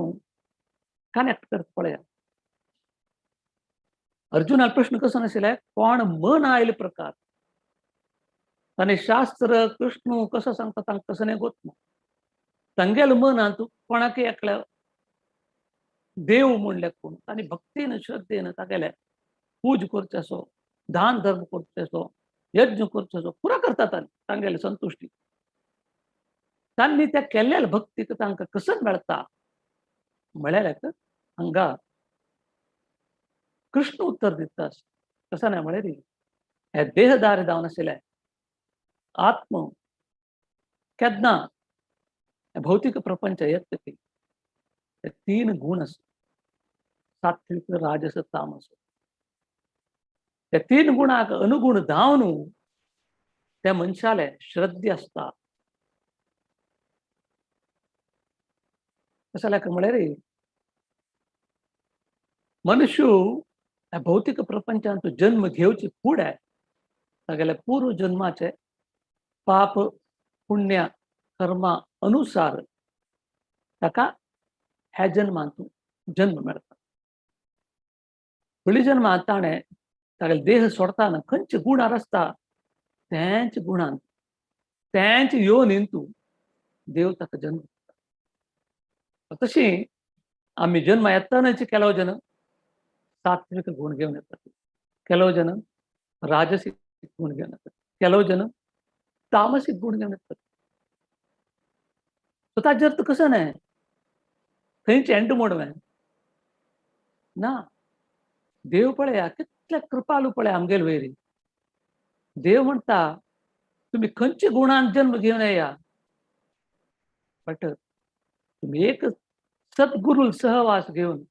कनेक्ट करत पळया अर्जुनाला प्रश्न कसो नाशिल्ले कोण मन आयले प्रकार ताणे शास्त्र कृष्ण कसं सांगता तांकां कसं गोतना तांगेले मनांत कोणाक एकल्या देव म्हणले कोण तांणी भक्तीन श्रद्धेन तागेले पूज करचेसो दान धर्म करचेसो यज्ञ करचेसो पुरो करता तांगेले संतुष्टी तांणी त्या केल्लेल्या भक्तीक तांकां कसं मेळटा म्हळ्यार हांगा कृष्ण उत्तर दिता कसं नाही म्हळ्यार हे देहदारी जावन आशिल्ले आत्म केन्ना भौतिक प्रपंच येतकी ते 3 गुण आसता सात्विक राजस तामस ते 3 गुणाक अनुगुण जावन त्या मनशाले श्रद्धे आसता कसं लेख म्हळ्यार मनुष्य ह्या भौतिक प्रपंचांत जन्म घेवचे फुडें तागेले पूर्व जन्माचे पाप पुण्य कर्मा अनुसार ताका ह्या जन्मांत जन्म मेळटा फुडल्या जन्मांत ताणें तागेले देह सोडटाना खंयचे गुणार आसता तेंच गुणांत तेंच योनींत देव ताका जन्म दिता तशी आमी जन्म येतानाच केलो जन सात्विक गुण घेवन येतात केलो जन राजसीक गुण घेवन येतात केलो जन तामसीक गुण घेवन येतात सो ताजे अर्थ कसो न्हय थंयच एंड म्हणून ना देव पळया कितले कृपालू पळया आमगेले वयरी देव म्हणटा तुम्ही खंयच्या गुणांत जन्म घेवन येया बट तुम्ही एक सद्गुरू सहवास घेवन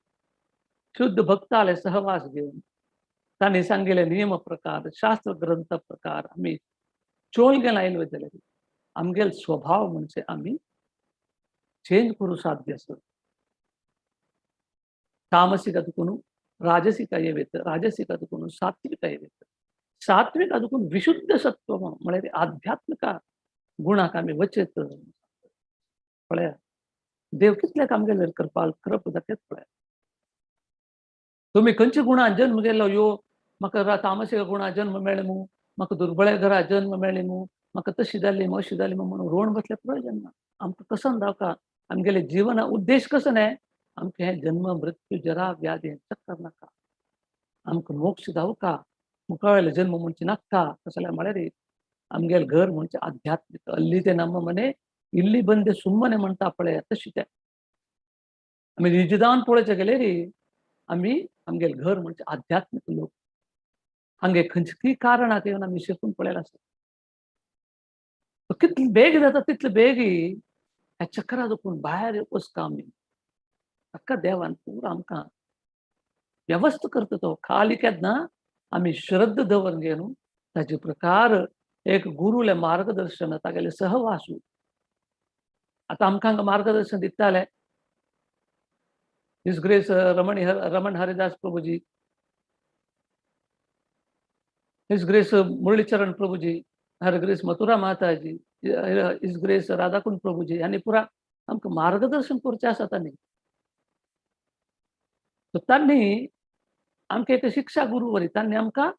शुद्ध भक्ताले सहवास घेवन तांणी सांगिल्ले नियम प्रकार शास्त्र ग्रंथ प्रकार आमी चोळगे लायले जाल्यार आमगेले स्वभाव म्हणजे आमी चेंज करूं साध्य आसत तामसिक अदुकुनु राजसिक येवेत राजसिक अदुकुनु सात्विक येवेत सात्विक अदुकुनु विशुद्ध सत्व म्हळ्यार आध्यात्मिक गुणाक आमी वचयत पळया देव कितल्याक आमगेलेर कृपा करप दाखयत पळया तुम्ही खंयच्या गुणान जन्म गेलो यो म्हाका तामसिक गुणां जन्म मेळ्ळे मू म्हाका दुर्बळ्या घरा जन्म मेळ्ळे मू म्हाका तशी जाल्ली अशी जाली म्हणून रोवन बसल्या प्रयोजन ना आमकां कसं जावका आमगेले जीवन उद्देश कसो न्हय आमकां हे जन्म मृत्यू जरा व्याधी चक्कर नाका आमकां मोक्ष जावका मुखावेले जन्म म्हणजे नाका तसं जाल्यार म्हळ्यार आमगेले घर म्हणजे आध्यात्मिक अल्ली ते ನಮ್ಮ ಮನೆ ಇಲ್ಲಿ ಬಂದೆ ಸುಮ್ಮನೆ म्हणटा पळय तशी ते आमी निजदान पळोवचे गेले रे आमी आमगेले घर म्हणजे आध्यात्मिक लोक हांगे खंयची कारणां येवन आमी शिकून पळयला आसता कितले बेग जाता तितले बेग ह्या चक्रा दुखून भायर वचका आमी अख्खा देवान पुरो आमकां व्यवस्था करता तो खाली केन्ना आमी श्रद्धा दवरून घेवन ताचे प्रकार एक गुरुले मार्गदर्शन तागेले सहवासू आता आमकां मार्गदर्शन दिताले हिज ग्रेस रमण हरिदास प्रभुजी हिज ग्रेस मुरलीचरण प्रभुजी हर ग्रेस मथुरा माताजी हिज ग्रेस राधाकुंड प्रभुजी हांणी पुरा आमकां मार्गदर्शन करचें आसा तांणी सो तांणी आमकां एक शिक्षा गुरु वरी तांणी आमकां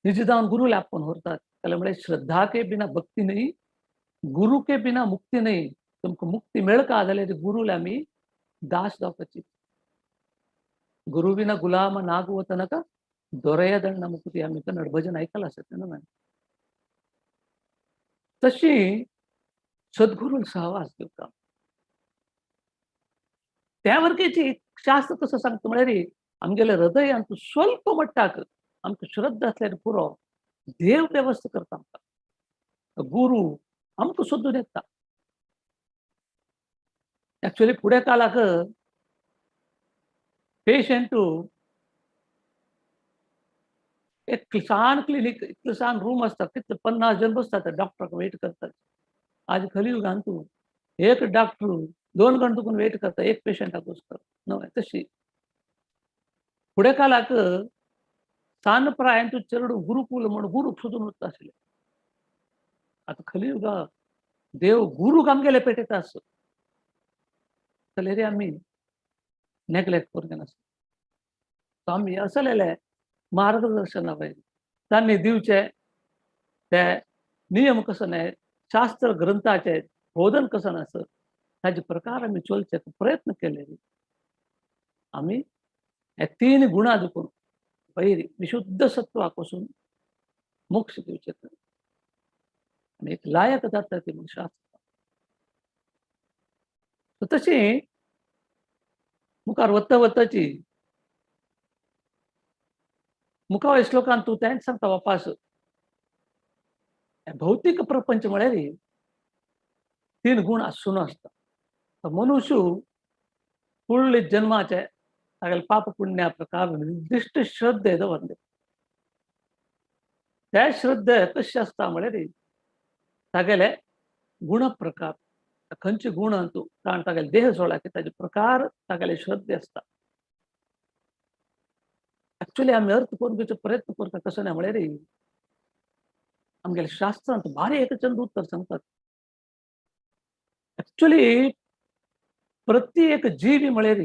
निज जावन गुरुले आपोवन व्हरतात जाल्यार म्हळ्यार श्रद्धा के बिना भक्ती नहीं गुरु के बिना मुक्ती नहीं तुमकां मुक्ती मेळका जाल्यार गुरुले आमी दास जावपाची गुरु बिना गुलाम नागु तनका ದೊರೆಯದಣ್ಣ मुक्ती आमी कन्नड भजन ऐकलं असेल ना तशी सद्गुरू सहवास घेवता त्या वरकेची शास्त्र कसं सांगता म्हळ्यार आमगेले हृदयांत स्वल्प मट्टाक आमकां श्रद्धा असल्यार पुरो देव व्यवस्था करता आमकां गुरु आमकां सोदून येता एक्चुअली फुडें काळाक पेशंट एक किसान क्लिनिक किसान रूम असतात कितले 50 जण बसतात डॉक्टराक वेट करतात आज कलियुगांत तूं एक डॉक्टर 2 घंटे दुखून वेट करता एक पेशंटाक वचपाक न्हय तशी फुडें काळाक सान प्रायान तूं चड गुरुकुल म्हण गुरूक सोदून वचता आसले आतां कलियुगा देव गुरूक आमगेले पेटयता आस जाल्यार आमी नेग्लेक्ट करचे नासता आमी असलेले मार्गदर्शन तांणी दिवचे ते नियम कसो न्हय शास्त्र ग्रंथाचे बोधन कसो नासत ताजे प्रकार आमी चलचे प्रयत्न केले आमी हे 3 गुणां दुखून पयली विशुद्ध सत्वाक वचून मोक्ष दिवचे आनी एक लायक जाता ती म्हण शास्त्र तशी मुखार वता वताची मुखावे श्लोकांत तूं तेंच सांगता वापस भौतीक प्रपंच म्हळ्यार 3 गुण आसून आसता मनुष्य फुडले जन्माचे तागेले पाप पुण्या प्रकार निर्दिष्ट श्रद्धे दवरले त्या श्रद्धे कशी आसता म्हळ्यार तागेले गुण प्रकार खंयचे गुण तूं कारण तागेले देह सोडला की ताजे प्रकार तागेले श्रद्धे आसता एक्चुअली आमी अर्थ करून घेवचो प्रयत्न करता कसो न्हय म्हळ्यार आमगेल्या शास्त्रांत भारी एक चंद उत्तर सांगतात एक्चुअली प्रत्येक जीव म्हळ्यार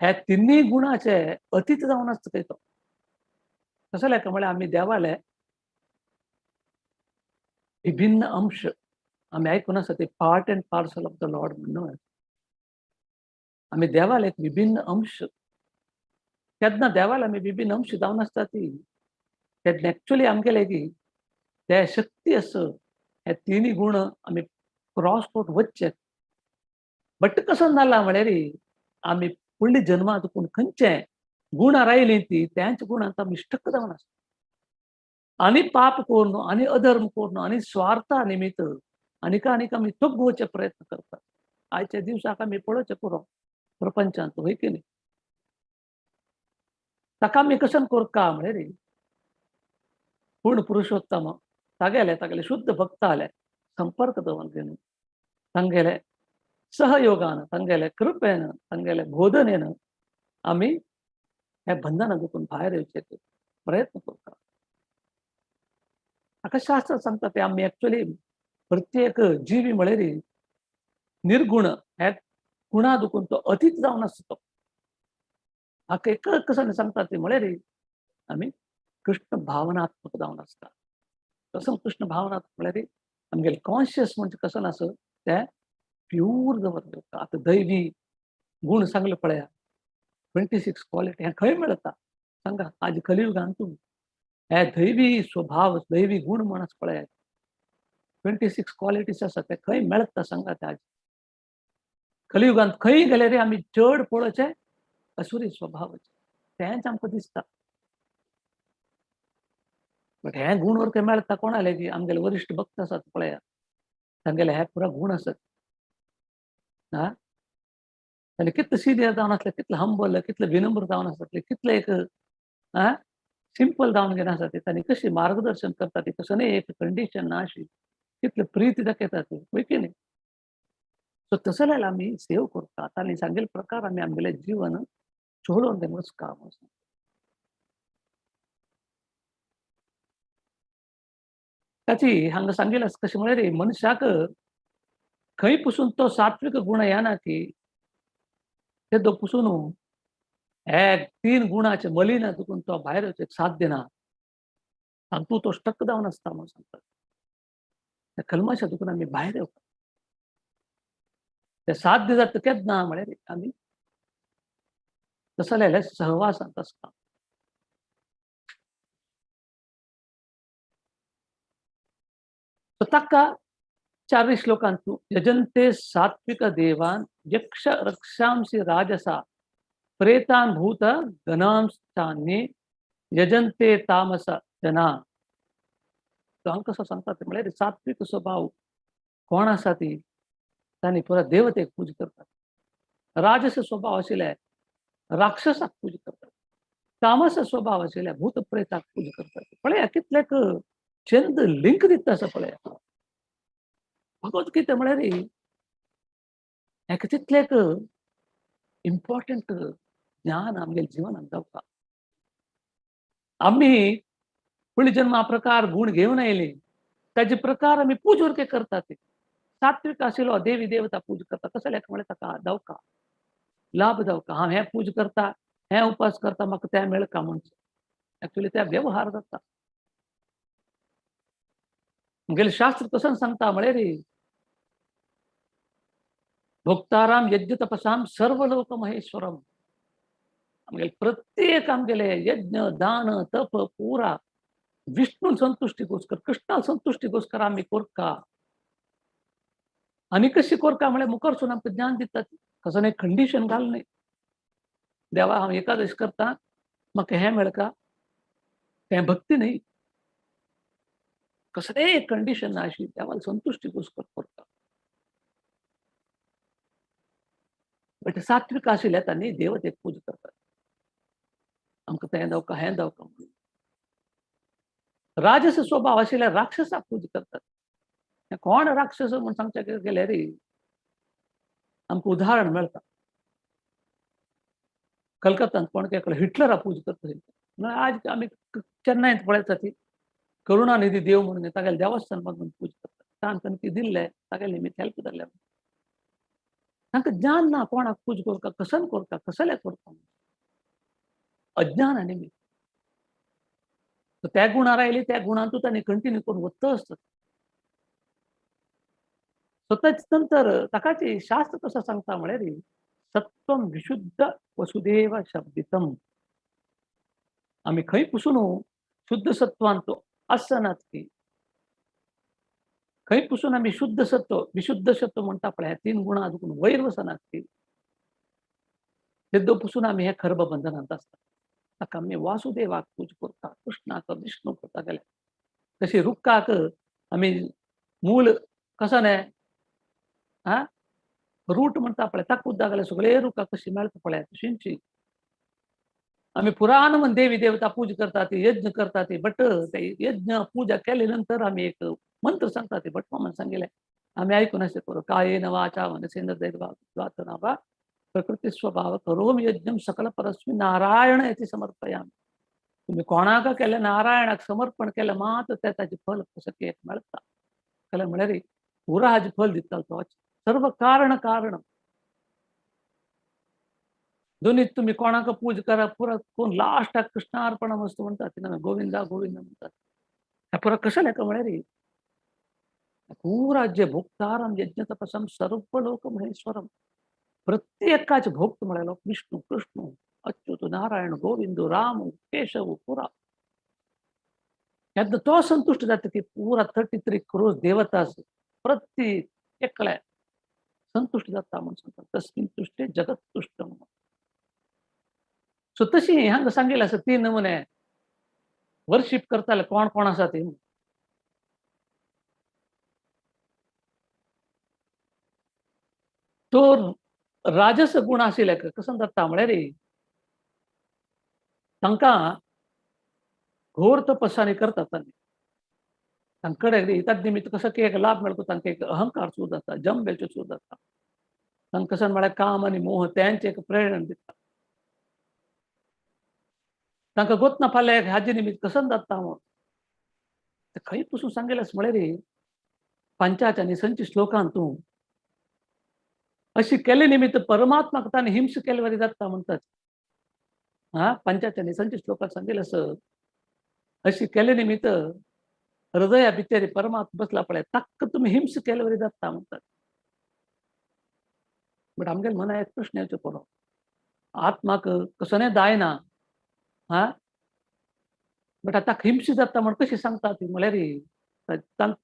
ह्या 3 गुणाचे अतीत जावन आसता खंय तो कसो लेखा म्हळ्यार आमी देवाले विभिन्न अंश आमी आयकून आसा ते part end parcel of the Lord म्हणून आमी देवाले एक विभिन्न अंश केन्ना देवाला आमी विभिन्न अंश जावन आसता ती तेन्ना एक्चुअली आमगेले की ते शक्ती आस हे 3 गुण आमी क्रॉस करून वचचे बट कसो जाला म्हळ्यार आमी फुडली जन्मांत पूण खंयचे गुणां रायलीं ती त्याच गुणांत आमी स्टक जावन आसता आनी पाप करून आनी अधर्म करून आनी स्वार्था निमित्त आनीक आमी तोगवचे प्रयत्न करतात आयच्या दिवसाक आमी पळोवचे पुरो प्रपंचांत वय की न्ही ताका आमी कसन करता म्हळ्यार पूर्ण पुरुषोत्तम तागेले शुद्ध भक्त आले संपर्क दवरून घेवन तांगेले सहयोगानं तांगेल्या कृपेनं तांगेल्या बोधनेनं आम्ही ह्या बंधना दुखून बाहेर येवचे प्रयत्न करता. हाका शास्त्र सांगता ते आम्ही ऍक्च्युअली प्रत्येक जीवी म्हळ्यार निर्गुण ह्या गुणा दुखून तो अतीत जावन आसता. हाका एक कसं सांगता ते म्हळ्यार आम्ही कृष्ण भावनात्मक जावन आसता. कसं कृष्ण भावनात्मक म्हळ्यार आमगेले कॉन्शियस म्हणजे कसं आस ते प्यूर दवरता. आता दैवी गुण सांगले पळया 26 क्वालिटी ह्या खंय मेळटा सांगा आज कलियुगांत तुम्ही हे दैवी स्वभाव दैवी गुण म्हणून पळया 26 क्वालिटीज आसा ते खंय मेळटा सांगा ते आज कलियुगांत खंय गेले रे आम्ही चड पळोवचे असुरी स्वभावाचे तेंच आमकां दिसता. बट हे गुण वर मेळटा कोणाले की आमगेले वरिश्ठ भक्त आसात पळया तांगेले हे पुरा गुण आसात. हा तांणी कितले सिनियर जावन आसले कितले हंबल कितले विनम्र जावन आसले कितले एक सिंपल जावन गेले आसा ते तांणी कशी मार्गदर्शन करता ती कसं न्ही एक कंडिशन ना अशी कितले प्रीती दाखयता ती पळय की न्ही. सो तसं जाल्यार आमी सेव करता तांणी सांगिल्ले प्रकार आमी आमगेलें जीवन चलोवन तें वचका म्हणून ताची हांगा सांगिल्लें आसा कशें म्हळ्यार मनशाक खंय पसून तो सात्विक गुण येना की ते पसून हे 3 गुणाचे मलिना दुखून तो भायर येवचेक साध्य ना. तूं तो स्टक जावन आसता म्हणून सांगतात. त्या कल्मशा दुखून आमी भायर येवप ते साध्य जाता केन्ना म्हळ्यार आमी तसं जाल्यार सहवासांत आसता. ताका 40 श्लोकांत यजन्ते सात्विक देवान यक्ष रक्षांसी राजसा प्रेतान भूत गणांश्चान्ये यजन्ते तामस जना. तो हांगा कसो सांगता ते म्हळ्यार सात्विक स्वभाव कोण आसा ती तांणी पुरा देवतेक पूज करतात. राजस स्वभाव आशिल्ले राक्षसाक पूज करतात. तामस स्वभाव आशिल्ले भूत प्रेताक पूज करतात. पळया कितलेक चंद लिंक दिता आसा पळया. भगवद्गीता म्हळ्यार हेका तितलेक इम्पॉर्टंट ज्ञान आमगेल्या जिवनांत जावपाक. आमी फुडले जन्मा प्रकार गुण घेवन आयली ताजे प्रकार आमी पूज वरके करतात. सात्विक आशिल्लो देवी देवता पूज करता कसं लेख म्हळ्यार ताका जावका लाभ जावका हांव हें पूज करता हें उपास करता म्हाका तें मेळका म्हणून ऍक्च्युअली त्या व्यवहार जाता. मुगेलें शास्त्र कसं सांगता म्हळ्यार भोक्ताराम यज्ञ तपसाम सर्वलोक महेश्वरम. आमगेले प्रत्येक आमगेले यज्ञ दान तप पुरा विष्णू संतुष्टी गोस्कर कृष्णा संतुष्टी गोस्कर आमी कोरका. आनी कशी कोरका म्हळ्यार मुखारसून आमकां ज्ञान दितात. कसं एक कंडिशन घाल न्ही देवा हांव एकादश करता म्हाका हें मेळका तें भक्ती न्ही. कसले एक कंडिशन ना अशी देवाला संतुष्टी गोस्कर कोरता. बट सात्विक आशिल्ले तांणी देवतेक पूज करतात. आमकां तें जावका हें जावका म्हणून. राजस स्वभाव आशिल्ले राक्षसाक पूज करतात. कोण राक्षस म्हणून सांगचे गेल्यार आमकां उदाहरण मेळटा. कलकत्तांत कोण हिटलराक पूज करता. आज आमी चेन्नईंत पळयता ती करुणानिधी देव म्हणून तागेले देवस्थान बांदून पूज करतात. तांकां ती दिल्ले तागेले निमित्त हेल्प जाल्ले. तांकां ज्ञान ना कोणाक पूज करता कसन करता कसले करता अज्ञान निमित्त. त्या गुणार आयली त्या गुणांतूच तांणी कंटिन्यू करून वता आसतात. स्वतःच नंतर ताकाची शास्त्र कसं सांगता म्हळ्यार सत्वम विशुद्ध वसुदेव शब्दितम. आमी खंय पसून शुद्ध सत्वांत आसनात की खंय पसून आमी शुद्ध सत्व विशुद्ध सत्व म्हणटा पळय 3 गुणां दुखून वयर वचनात की तेदो पसून आमी हे खर्ब बंधनांत आसता. ताका आमी वासुदेवाक पूज करता कृष्णाक विष्णू करता गेले तशी रुक्काक आमी मूळ कसो न्हय रूट म्हणटा पळय ताका उद्दा गेले सगळे रुखां कशी मेळटा पळय तशींची आमी पुराण म्हण देवी देवता पूज करता ती यज्ञ करता ती बट ते यज्ञ पूजा केले नंतर आमी एक मंत्र सांगता ती भट मामान सांगिल्ले आम्ही ऐकून असे करू कायेन वाचा मनसेंद्रियैर्वा वा प्रकृती स्वभाव करोमि यज्ञम सकल परस्मी नारायण याची समर्पयामी. तुम्ही कोणाक केलं नारायणाक समर्पण केलं मात्र त्याचे फल कसं की एक मिळता त्याला म्हणे रे पुरा हाजे फल दिता तो सर्व कारण कारण दोन्ही तुम्ही कोणाक पूज करा पुरा कोण लास्ट कृष्णार्पण मस्त म्हणतात ना गोविंदा गोविंद म्हणतात पुरा कशाला का म्हणे रे पूराज्य भोक्तारम यज्ञ तपसम सर्व लोक महेश्वरम प्रत्येकाचे भोक्त म्हणायला विष्णू कृष्ण अच्युत नारायण गोविंद राम केशव पुरा यातनं तो संतुष्ट जाते की पुरा 33 करोड देवता प्रत्येक एकल्या संतुष्ट जाता म्हणून सांगतात तस्मिन तुष्टे जगत तुष्ट म्हणून. सो तशी ह्यांग सांगेल असं 3 नमुने वर्शिप करताले कोण कोण आसा ते तो राजस गुण आशिल्ले कसं जाता म्हळ्यार रे तांकां घोर तपस्यानी करतात तांकडे हिताच निमित्त कसं की एक लाभ मेळतो तांकां एक अहंकार सुरू जाता जंबेचे सुरू जाता तांकां कसं म्हळ्यार काम आनी मोह त्यांचे एक प्रेरणा दिता तांकां गोतना फाल्यां एक हाजे निमित्त कसं जाता म्हणून खंय पसून सांगेल असं म्हळ्यार रे पंचाच्या निसंची श्लोकांतून अशी केले निमित्त परमात्माक ताणें हिंस केले वरी जाता म्हणतात पंचाच्या निसंची श्लोकात सांगेल असं अशी केले निमित्त हृदया भितर परमात्मा बसला पळय ताका तुम्ही हिंस केले वरी जाता म्हणतात. बट आमगेले मना एक प्रश्न येवचो पडलो आत्माक कसोने दायना बट आता हिंस जाता म्हणून कशी सांगता ती म्हळ्यार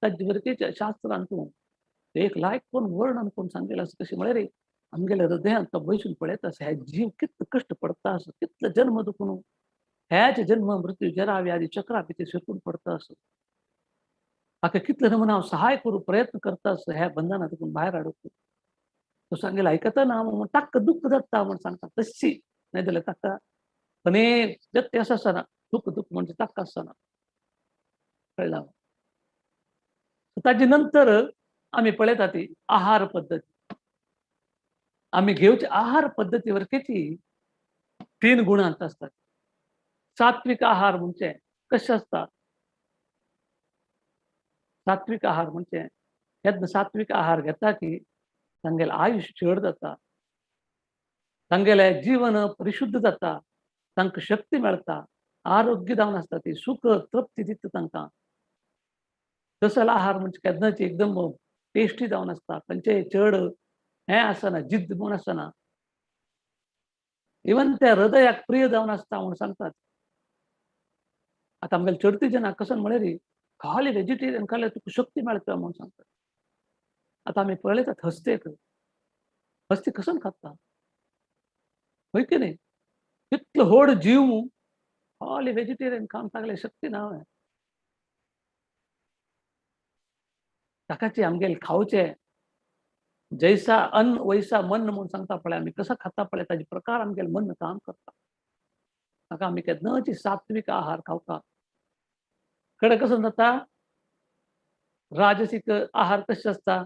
ताजे वरतीच्या शास्त्रांतून एक लायक कोण वर्णन कोण सांगेल असं कशी म्हळ्यार आमगेल्या हृदयान तो बसून पळयता हे जीव कितलो कश्ट पडता असं कितलो जन्म दुखून ह्याचे जन्म मृत्यू जरा व्याधी चक्रा भितर शिरकून पडता असं आका कितले नमुना हांव सहाय करू प्रयत्न करता असं ह्या बंधनातून भायर हाडूंक तो सांगेल आयकता ना म्हणून ताका दुःख जाता म्हणून सांगता तशी नाही जाल्यार ताका अनेक जगते असं आसना दुःख म्हणजे ताका आसना कळला. ताजे नंतर आम्ही पळयता ती आहार पद्धती आम्ही घेवचे आहार पद्धतीवर किती 3 गुणांत असतात. सात्विक आहार म्हणजे कसे असतात सात्विक आहार म्हणजे यातनं सात्विक आहार घेता की तांगेलें आयुष्य चड जाता तांगेलें जीवन परिशुद्ध जाता तांकां शक्ती मेळटा आरोग्य जावन आसता ती सुख तृप्ती दिता तांकां. तसलो आहार म्हणजे केन्नाची एकदम टेस्टी जावन आसता खंयचेय चड हें आसना जिद्द म्हूण आसना इवन त्या हृदयाक प्रिय जावन आसता म्हणून सांगतात. आतां आमगेले चडती जनाक कसं म्हळ्यार खाली व्हेजिटेरियन खाल्यार तुका शक्ती मेळटा म्हणून सांगतात. आतां आमी पळयतात हस्तेक हस्ती कसं खाता होय की न्ही कितलो व्हड जीव खाली व्हेजिटेरियन खावन तागेले शक्ती ना ताकाची आमगेले खावचे जैसा अन्न वैसा मन म्हणून सांगता पळय आमी कसं खाता पळय ताजे प्रकार आमगेले मन काम करता ताका आमी केन्नाची सात्विक आहार खावता कडे कसं जाता राजसीक आहार कशे आसता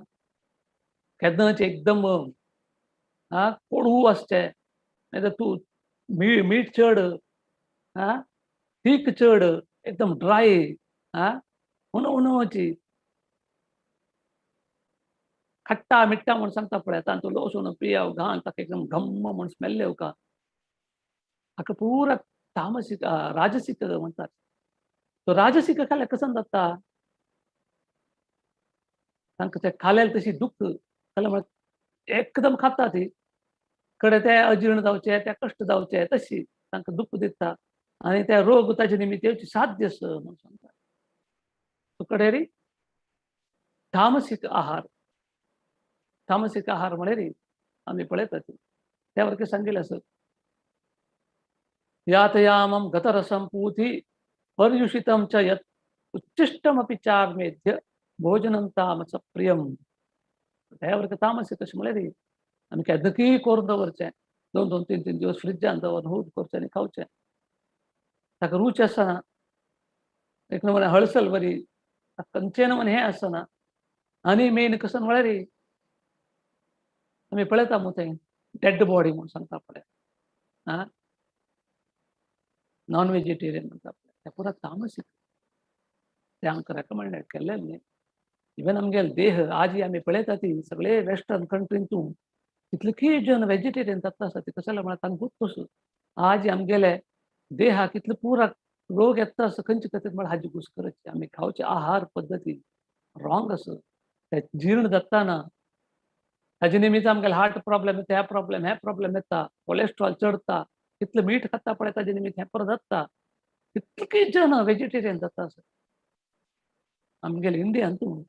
केन्नाचे एकदम कोडू आसचे नाहीतर तू मीठ चड तीख चड एकदम ड्राय उणवची खट्टा मिट्टा म्हणून सांगता पळय तातूंत लसूण पियाव घाल ताका एकदम घम्म म्हणून स्मेल येवका हाका पुरा तामसीक राजसीक म्हणतात. तो राजसीक खाल्यार कसं जाता तांकां ते खाल्यार तशी दुःख जाल्यार एकदम खाता ती कडे ते अजीर्ण जावचे ते कश्ट जावचे तशी तांकां दुःख दिता आनी ते रोग ताजे निमित्त येवचे साध्य म्हणून सांगतात. कडे रे तामसीक आहार म्हळ्यार आमी पळयतात त्या वरती सांगिल्लें असं यातयामं गतरसं पूति पर्युषितं च यत् उच्चिष्टमपि चार्मेध्य भोजनं तामस प्रियम त्या वरती तामसीक कशें म्हळ्यार आमी केन्नाकी करून दवरचें 2-2, 3-3 दिवस फ्रिजान दवरून हूड करचें आनी खावचें ताका रूच आसना एक नमुने हळसल बरी खंयचे नमुने हें आसना आनी मेन कसं म्हळ्यार रे आमी पळयता मू थंय डेड बॉडी म्हणून सांगता पळय आं नॉन व्हेजिटेरियन म्हणटा पळय ते पुरा तामसीक ते आमकां रेकमेंडेड केल्लें न्ही इवन आमगेले देह आज आमी पळयता ती सगळे वेस्टर्न कंट्रींतून कितले जन वेजिटेरियन जाता आसा ते कशें म्हळ्यार तांकां गुर्तूस आज आमगेले देहाक कितले पुरा रोग येता आसा खंयचे खातीर म्हळ्यार हाजी घुसखोरीची आमी खावचे आहार पद्दती रॉंग आसा ते जीर्ण जाता ना हाजे निमित्त आमगेले हार्ट प्रॉब्लेम येता हे प्रॉब्लेम येता कोलेस्ट्रॉल चडता कितले मीठ खाता पळय ताजे निमित्त हें पुरो जाता कितले जन वेजिटेरियन जाता आसा आमगेले इंडियांतून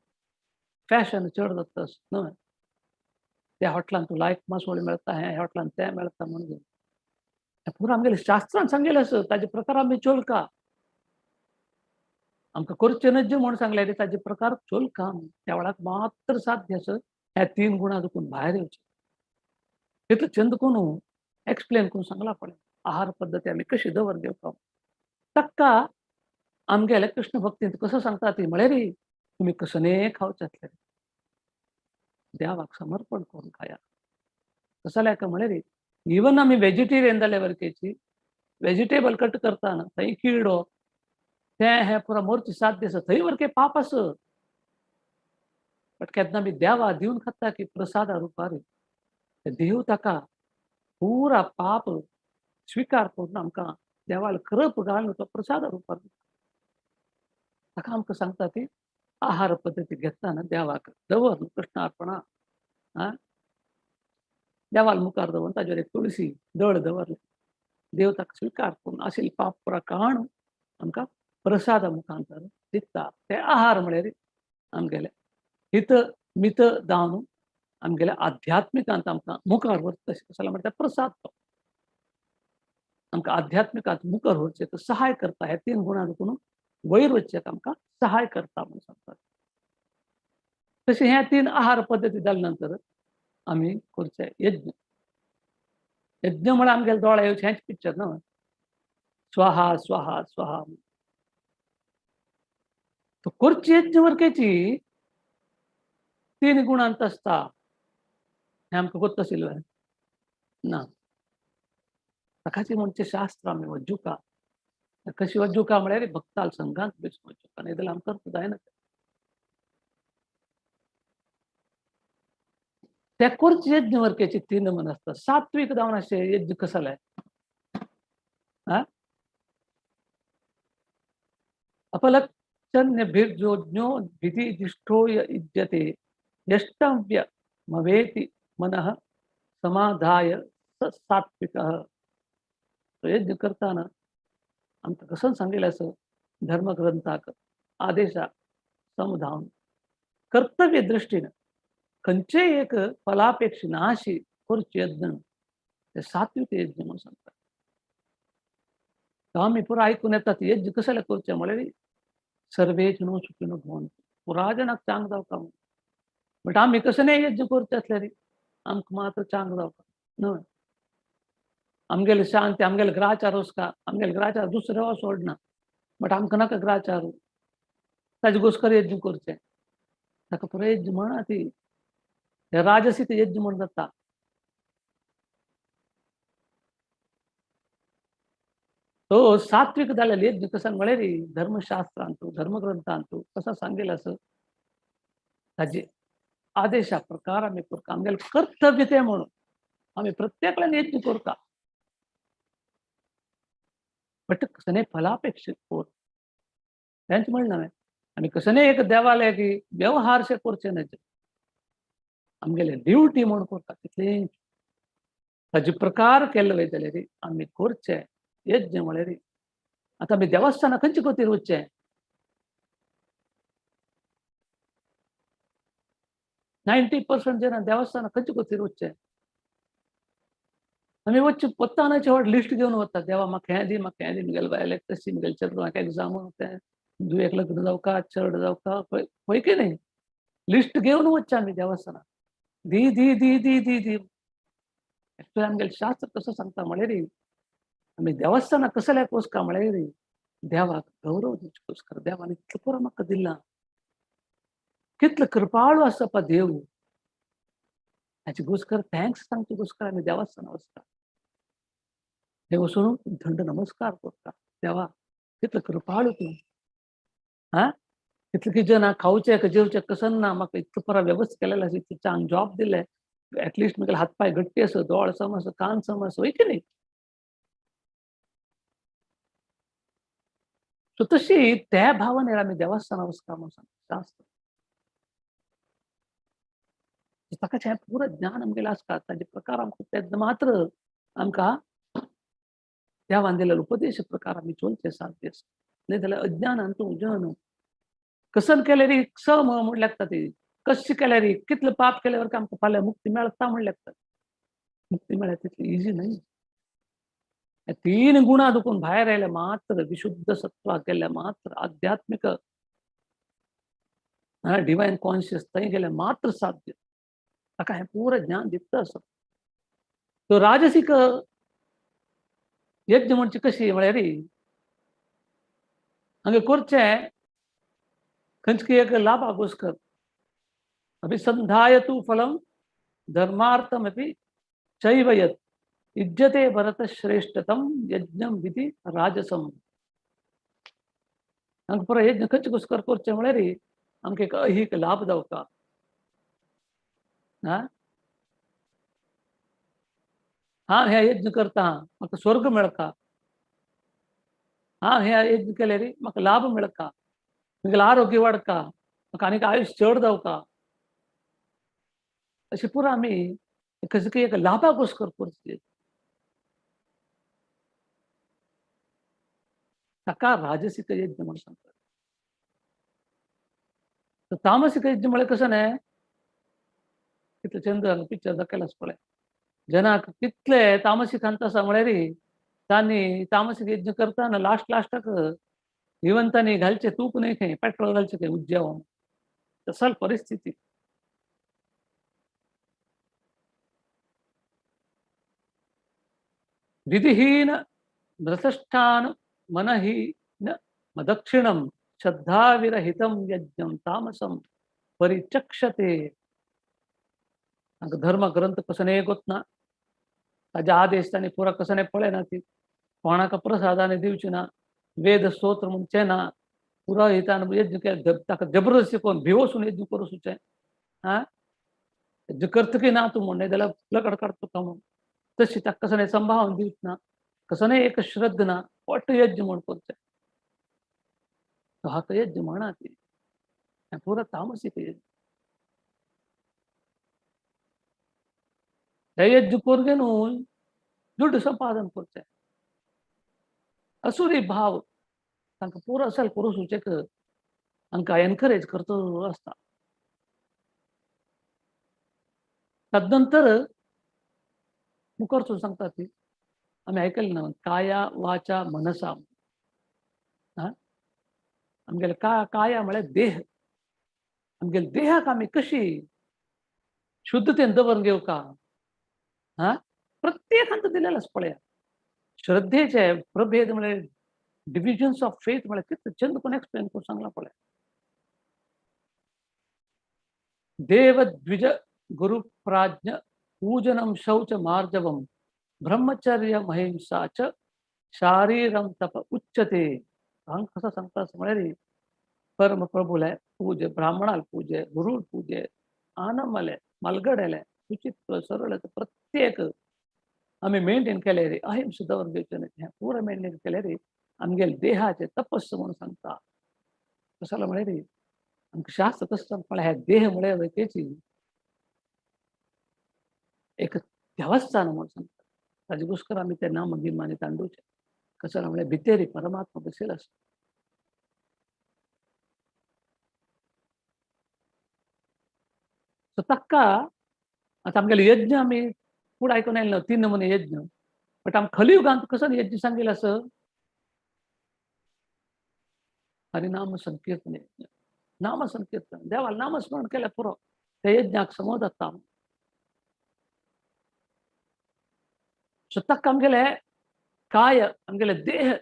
फॅशन चड जाता आसा न्हय त्या हॉटेलान तूं लायक मासोळी मेळटा हे हॉटेलान तें मेळटा म्हणून हें पुरो आमगेले शास्त्रान सांगिल्लें आसा ताजे प्रकार आमी चोलका आमकां करचें नज म्हूण सांगलें ताजे प्रकार चोलका त्या वेळाक मात्र साध्य आसा ह्या 3 गुणां दुखून भायर येवचें तितलें चंद करून एक्सप्लेन करून सांगला पळय आहार पद्दती आमी कशी दवर घेवपाक ताका आमगेले कृष्ण भक्तींत कसो सांगता ती म्हळ्यार तुमी कसले खावचेतले देवाक समर्पण करून खाया कसं जाल्यार म्हळ्यार इवन आमी वेजिटेरियन जाले वरकेची वेजिटेबल कट करतना थंय किडो तें हें पुरो मोरचे साध्य आसा थंय वरके पाप आसा बट केन्ना आमी देवा दिवन खाता की प्रसादा रुपारी देव ताका पुरा पाप स्विकार करून आमकां देवाला करप घालून तो प्रसाद रुपार ताका आमकां सांगता ती आहार पद्दती घेतना देवाक दवर कृष्ण अर्पणा आं देवाल मुखार दवरून ताजेर एक तुळशी दळ दवरले देव ताका स्विकार करून आशिल्ले पाप पुरा काण आमकां प्रसादा मुखांतर दिता ते आहार म्हळ्यार आमगेले हित मित जावन आमगेले आध्यात्मिकांत आमकां मुखार व्हरता तशें कसो म्हणटा प्रसाद तो आमकां आध्यात्मिकांत मुखार व्हरचें सहाय करता हे 3 गुणां दुखून वयर वचचेक आमकां सहाय करता म्हणून सांगतात तशें हे 3 आहार पद्दती जाले नंतर आमी करचे यज्ञ यज्ञ म्हळ्यार आमगेले दोळा येवचे हेंच पिक्चर न्हय स्वाहा स्वाहा स्वाहा तो करची यज्ञ वरकेची 3 गुणांत आसता हें आमकां कोत्ता आशिल्लें ना ताकाची म्हणचे शास्त्र आमी वज्जुका कशी वज्जुका म्हळ्यार भक्ताल संघांत बसून वज्जुका न्ही जाल्यार आमकां करपाक जायना त्या करची यज्ञ वरकेची 3 मन आसता सात्विक जावन अशें यज्ञ कसो जालें अपलक्षण्यभिर्जोज्ञो विधिजिष्ठो युज्यते यष्टव्य मवेति मनः समाधाय सात्विकः यज्ञ करताना आमकां कसं सांगिल्लें आसा धर्मग्रंथाक आदेशाक समजावन कर्तव्य दृश्टीन खंयचेय एक फलापेक्षा नाशी करचे यज्ञ ते सात्विक यज्ञ म्हणून सांगतात तो आमी पुरो आयकून येतात यज्ञ कसले करचे म्हळ्यार सर्वे जनो सुखिनो भवन्तु पुरा जनाक चांग जावका म्हणून बट आमी कसले यज्ञ करचे आसल्यार आमकां मात्र चांग जावका न्हय आमगेले शांती आमगेले ग्राचार उसका आमगेले ग्राचार दुसरे हो सोडना बट आमकां नाका ग्राचार ताजे घुसखोर यज्ञ करचें ताका पुरो यज्ञ म्हणा ती हे राजसीत यज्ञ म्हण जाता तो सात्विक जालेले यज्ञ कसो म्हळ्यार धर्मशास्त्रांतू धर्मग्रंथांतू कसो सांगिल्लो आसा ताजे आदेशा प्रकार आमी करता आमगेलें कर्तव्य तें म्हणून आमी प्रत्येकान यज्ञ करता बट कसले फलापेक्षीत कोर तेंच म्हणना हांवें आमी कसले एक देवालय की व्यवहारशे करचे न्हय आमगेले ड्युटी म्हूण करता तितले ताजे प्रकार केले वय जाल्यार आमी करचे यज्ञ म्हळ्यार आतां आमी देवस्थानां खंयचे खातीर वचचें 90% जनां देवस्थानां खंयचे खातीर वचचें आमी वचचे वतानाचे व्हड लिस्ट घेवन वता देवा म्हाका हें दी म्हाका हें दी म्हगेले बायलेक तशी म्हगेले चेडूं म्हाका एग्जाम तें दुयेक लग्न जावका चड जावका पळय की न्ही लिस्ट घेवन वचचें आमी देवस्थानां दी दी दी दी दी दी एक्चुअली आमगेलें शास्त्र कसो सांगता म्हळ्यार आमी देवस्थानां कसल्याक वचका म्हळ्यार देवाक गौरव दिवचे वचका देवान इतलें पुरो म्हाका दिलां कितलं कृपाळू आसा पा देव, हाचे घोस्कर थँक्स सांगचे घोस्कर आमी देवाचो नमस्कार. हे वचून थंड नमस्कार करता. देवा कितलं कृपाळू तूं. हा कितले किती जण खावचे जेवचे कसं ना म्हाका इतकं परा वेवस्था केलेलं आसा, इतकं चांगलं जॉब दिले, ऍटलिस्ट म्हगेले हातपाय गट्टी असो, दोळ सम असो, कान सम असो, होय की नाही. सो तशी त्या भावनेर आमी देवास्थान नमस्कार म्हणून सांगता शास्त्र. ताका हें पुरो ज्ञान आमगेलें आसता, ताजे प्रकार आमकां तें मात्र आमकां देवान दिलेलो उपदेश प्रकार आमी चलचे साध्य आसा. नाही जाल्यार अज्ञानान तूं जन कसन केल्यार स म्हण लागता ती, कशें केल्यार कितलें पाप केल्यावर आमकां फाल्यां मुक्ती मेळटा म्हण लागता. मुक्ती मेळ्ळ्या तितली इजी न्हय. हे 3 गुणां दुखून भायर आयले मात्र विशुद्ध सत्वा केल्या मात्र आध्यात्मिक डिवायन कॉन्शियस थंय गेले मात्र साध्य. ताका हें पुरो ज्ञान दिता आसा. तो राजसीक यज्ञ म्हणजे कशी म्हळ्यार हांगा करचें खंयची एक लाभा घोस्कर अभिसंधाय तू फलम धर्मार्थमपि चैव यत् इज्जते भरत श्रेष्ठतम यज्ञम विधी राजसम. हांगा पुरो यज्ञ खंयचे घोस्कर करचें म्हळ्यार आमकां एक अहिक लाभ जावता. हांव हे यज्ञ करता म्हाका स्वर्ग मेळका, हांव हे यज्ञ केल्यार म्हाका लाभ मेळका, म्हगेलें आरोग्य वाडका, म्हाका आनीक आयुश्य चड जावका, अशें पुरो आमी खंयचे एक लाभा घोस्कर करचें. ताका राजसीक यज्ञ म्हणून सांगतात. तर तामसीक यज्ञ म्हळ्यार कसं न्हय, कितले चंद्र पिक्चर दाखयला पळय, जनाक कितले तामसीक आसा म्हळ्यार तांणी तामसीक यज्ञ करतना लास्टाक इवन तांणी घालचे तूप न्हय खंय, पेट्रोल घालचें खंय उज्जेवण. तसल परिस्थिती. विधिहीन भ्रष्टान मनहीन मदक्षिणम श्रद्धाविरहितं यज्ञं तामसं परिचक्षते. हांगा धर्म ग्रंथ कसने गोतना, ताजे आदेश तांणी पुरा कसने पळयना ती, कोणाक प्रसादाने दिवची ना, वेद स्तोत्र म्हणचे ना, पुरोहितान यज्ञ केले ताका जबरदस्ती कोण भिवसून यज्ञ करूचे. यज्ञ करता की ना तूं म्हण, नाही जाल्यार लगड काडटा तुका म्हण. तशी ताका कसने संभावना दिवच ना, कसने एक श्रद्ध ना, पट यज्ञ म्हण करचें. हाका यज्ञ म्हणा ती पुरो तामसीक यज्ञ. हे यज्ञ करून न्हू दुड्ड संपादन करचें. असुरी भाव तांकां पुरो असल करूं सुचेक हांकां एनकरेज करतो आसता. तदनंतर मुखार सांगता ती आमी आयकलें ना, काया वाचा मनसा. आमगेले काया म्हळ्यार देह. आमगेले देहाक आमी कशी शुद्धतेन दवरून घेवका, प्रत्येकांत दिलेलो आसा पळया. श्रद्धेचे प्रभेद म्हळ्यार डिविजन्स ऑफ फेथ म्हळ्यार कितले चंद कोण एक्सप्लेन करून सांगला पळय. देव द्विज गुरु प्राज्ञ पूजनम शौच मार्जवम ब्रह्मचर्य महिंसा च शारीरम तप उच्चते. हांगा कसं सांगता म्हळ्यार परम प्रभूले पूजे, ब्राह्मणाल पूजे, गुरुल पूजे, आनमले मलगडेले सुचित्व सरळ प्रत्येक आमी मेंटेन केल्यार अहिंसा दवरून घेवचें न्हय. हें पुरो मेंटेन केल्यार आमगेले देहाचे तपस्स म्हणून सांगता. कशाला म्हळ्यार आमकां शास्त्र कसं सांगता हे देह म्हळ्यार तेची एक देवस्थान म्हणून सांगता. ताजे घोस्कर आमी ते नाम गिमानी तांदूचे. कशाला म्हळ्यार भितर परमात्मा बसयलो आसा. सो ताका आतां आमगेले यज्ञ आमी फुडें आयकून आयले 3 नमुने यज्ञ. बट आमकां कलियुगांत कसो यज्ञ सांगिल्लो आसा, हरिनाम संकीर्तन यज्ञ. नाम संकीर्तन देवाल नामस्मरण केल्यार पुरो त्या यज्ञाक समो जाता. सो ताका आमगेले काय आमगेले देह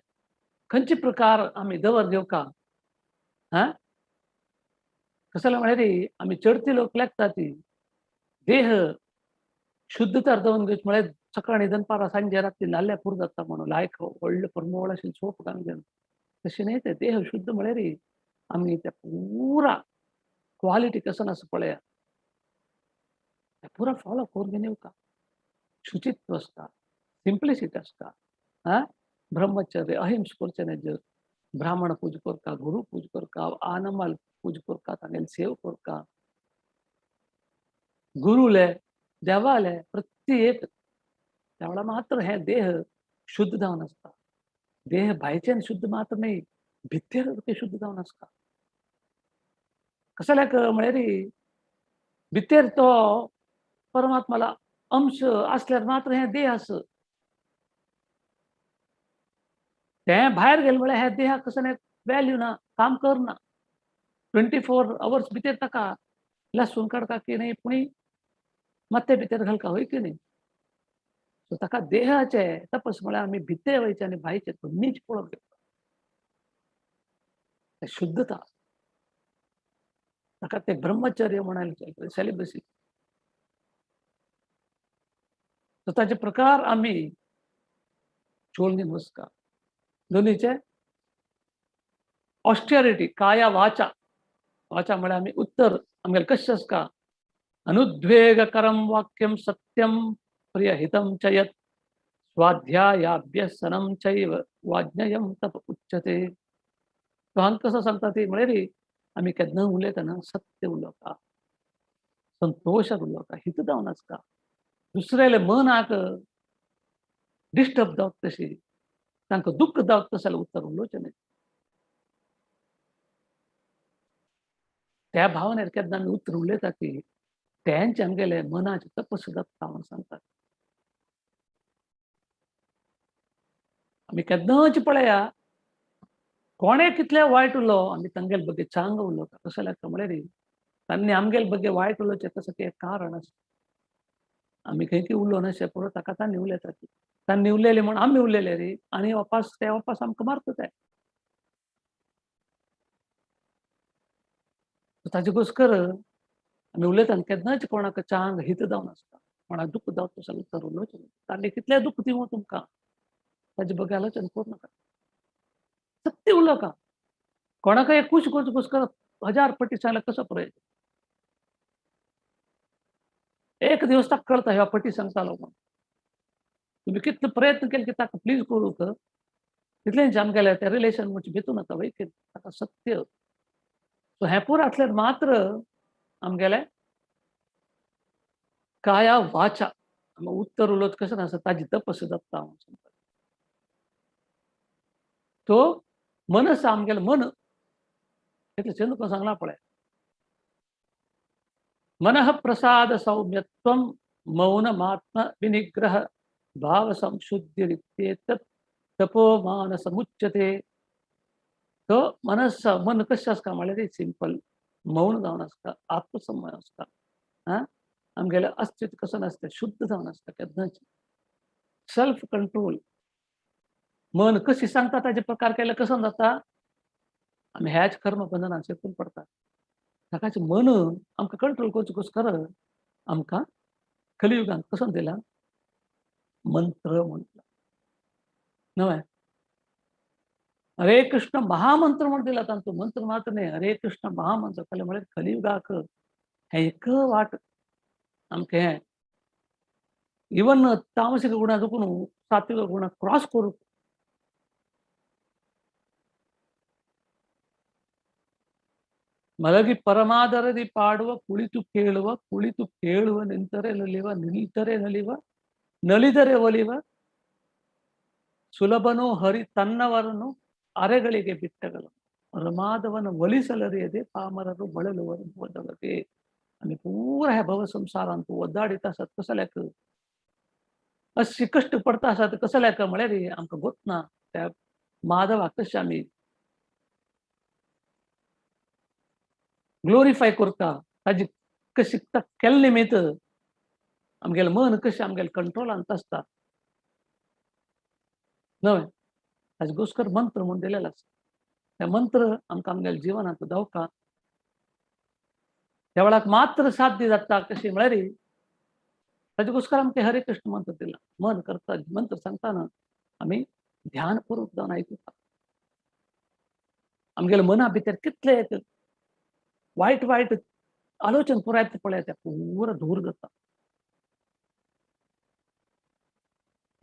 खंयचे प्रकार आमी दवर घेवका, कसं म्हळ्यार आम्ही चडती लोक लागतात देह शुद्धतार जावन घेवचे म्हळ्यार सकाळी दनपारां सांजे रात्री नाल्ल्या पुरो जाता म्हणून लायक व्हडले परमळ अशें सोप घालून तशें न्ही तें देह शुद्ध म्हळ्यार आमी त्या पुरा क्वालिटी कसं आसा पळया पुरा फॉलो करून घेवन येवका शुचित्व आसता सिंप्लिसिटी आसता ब्रह्मचर्य अहिंस करचें न्ही जर ब्राह्मण पूज करता गुरु पूज करता आनमाल पूज करता तांगेली सेव करता गुरुले देवाले प्रत्येक त्यावेळा मात्र हे देह शुद्ध जावन आसता देह भायच्यान शुद्ध मात्र न्ही भितर शुद्ध जावन आसता कसल्याक म्हळ्यार भितर तो परमात्माला अंश असल्यार मात्र हे देह आस ते भायर गेले म्हळ्यार ह्या देहाक कसं व्हॅल्यू ना काम करना 24 hours भितर ताका लसूण काडका की न्ही पुणी मत्ते भितर घालका होय की न्ही सो ताका देहाचे तपस म्हळ्यार आमी भितर वयचे आनी भायचे दोनीच पळोवप घेवपाक शुद्धता ताका ते ब्रह्मचर्य म्हणाले सेलिबसी सो ताचे प्रकार आमी चोळणी नमस्कार दोन्हीचे ऑस्टेरिटी काया वाचा वाचा म्हळ्यार आमी उत्तर आमगेले कशें आसता अनुद्वेगकरं वाक्यं सत्यं प्रियहितं च यत् स्वाध्यायाभ्यसनं चैव वाज्ञयं तप उच्यते तो हांगा कसो सांगता ती म्हळ्यार आमी केन्ना उलयतना सत्य उलोवता संतोशाक उलोवता हित जावन आसता दुसऱ्याले मनाक डिस्टर्ब जावप तशी तांकां दुख्ख जावप तशें उत्तर उलोवचें न्ही त्या भावनेर केन्ना आमी उत्तर उलयता की तेंचे आमगेले मनाचे तपस जाता म्हणून सांगतात आमी केन्नाच पळया कोणे कितले वायट उलो आमी तांगेले बगे चांग उलोवता कशें लागता म्हळ्यार तांणी आमगेले बगे वायट उलोवचें तसं एक कारण आसा आमी खंय उलो नाशे पुरो ताका तांणी उलयता तांणी उलयले म्हूण आमी उलयले रे आनी वापस ते वापस आमकां मारता ते ताजे घोस्कर आमी उलयतना केन्नाच कोणाक चांग हित जावन आसता कोणाक दुख्ख जावप तशें उत्तर उलोवचें तांणी कितले दुख्ख दिवं तुमकां ताजे बगे आलोचना करूं नाका सत्य उलोवका कोणाकय खूश करचे घोस्कर 1000 पटी सांगल्यार कसो प्रयत्न एक दिवस ताका कळटा ह्या पटी सांगतालो म्हणून तुम्ही कितले प्रयत्न केले की ताका प्लीज करूंक तितलेंच आमगेले ते रिलेशन म्हणजे भितून येता वय की ताका सत्य सो हें पुरो आसल्यार मात्र आमगेले काया वाचा उत्तर उलोवच कशें आसा ताजी तपस जाता म्हणून सांगता तो मनस आमगेलें मन इतलें चंदुका सांगला पळय मनः प्रसाद सौम्यत्वं मौनमात्म विनिग्रह भाव संशुद्धिरित्येतत् तपो मानसमुच्यते तो मनस मन कशें आसता म्हळ्यार सिंपल मौन जावन आसता आत्मसंयम आसता आमगेलें अस्तित्व कसं आसता शुद्ध जावन आसता केन्नाच सेल्फ कंट्रोल मन कशी सांगता ताजे प्रकार केले कसं जाता आमी ह्याच कर्म बंधनान शेकून पडटा ताकाच मन आमकां कंट्रोल करचे घोस्कर आमकां कलियुगांत कसो दिला मंत्र म्हटला न्हय हरे कृष्ण महामंत्र म्हण दिला तांचो मंत्र मात्र न्ही हरे कृष्ण महामंत्र केले म्हळ्यार कलियुगाक हे एक वाट आमकां हें इवन तामसीक गुणां दुखून सात्विक गुणां क्रॉस करूं ಮಲಗಿ ಪರಮಾದರದಿ ಪಾಡುವ ಕುಳಿತು ಕೇಳುವ ನಿಂತರೆ ನಲಿವ ನಲಿದರೆ ಒಲಿವ ಸುಲಭನೋ ಹರಿ ತನ್ನವರನ್ನು ಅರೆಗಳಿಗೆ ಬಿಟ್ಟಗಲು ರಮಾದವನ ಒಲಿಸಲರಿಯದೆ ಪಾಮರರು ಬಳಲುವರು ಓದಲದೆ आणि पूरा ह्या भव संसारांत ओद्दाडीत आसात कसल्याक अशी कश्ट पडता आसात कसल्याक म्हळ्यार आमकां गोतना त्या माधवाक कशें आमी ग्लोरिफाय करता ताजी कशी केल्ले निमित्त आमगेलें मन कशें आमगेल्या कंट्रोलांत आसता न्हय ताजे घोस्कर मंत्र म्हूण दिलेलो आसा ते मंत्र आमकां आमगेल्या जिवनांत जावका त्या वेळाक मात्र साध्य जाता कशी म्हळ्यार ताजेकोसकर आमचे हरे कृष्ण मंत्र दिला. मन करता मंत्र सांगताना आम्ही ध्यानपूर्वक जावन आयकुता. आमगेले मना भितर कितले वायट वायट आलोचन पुराय पळय त्या पुरा दूर जाता.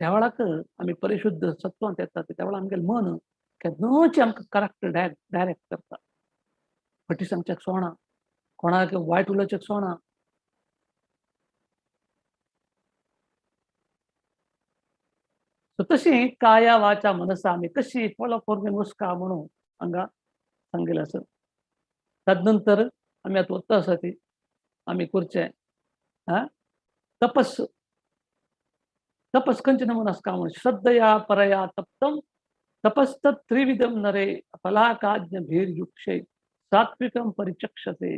त्या वेळाक आम्ही परिशुद्ध सत्वांत येता त्या वेळा आमगेलें मन केन्नाच आमकां करेक्ट डायरेक्ट करता. फटी सांगच्याक सोडना, कोणाक वायट उलोवच्याक सोडना. सो तशी काया वाचा मनसा आमी कशी फॉलो करून वचका म्हणून हांगा सांगिल्लें आसा. तदनंतर आमी आतां वता आसा ती आमी करचें तपस्स. तपस खंयचे नमून आसता म्हणून श्रद्धया परया तप्तम तपस्तत् त्रिविधम नरे फलाकाज्ञ भीर्युक्षे सात्विकम परिचक्षते.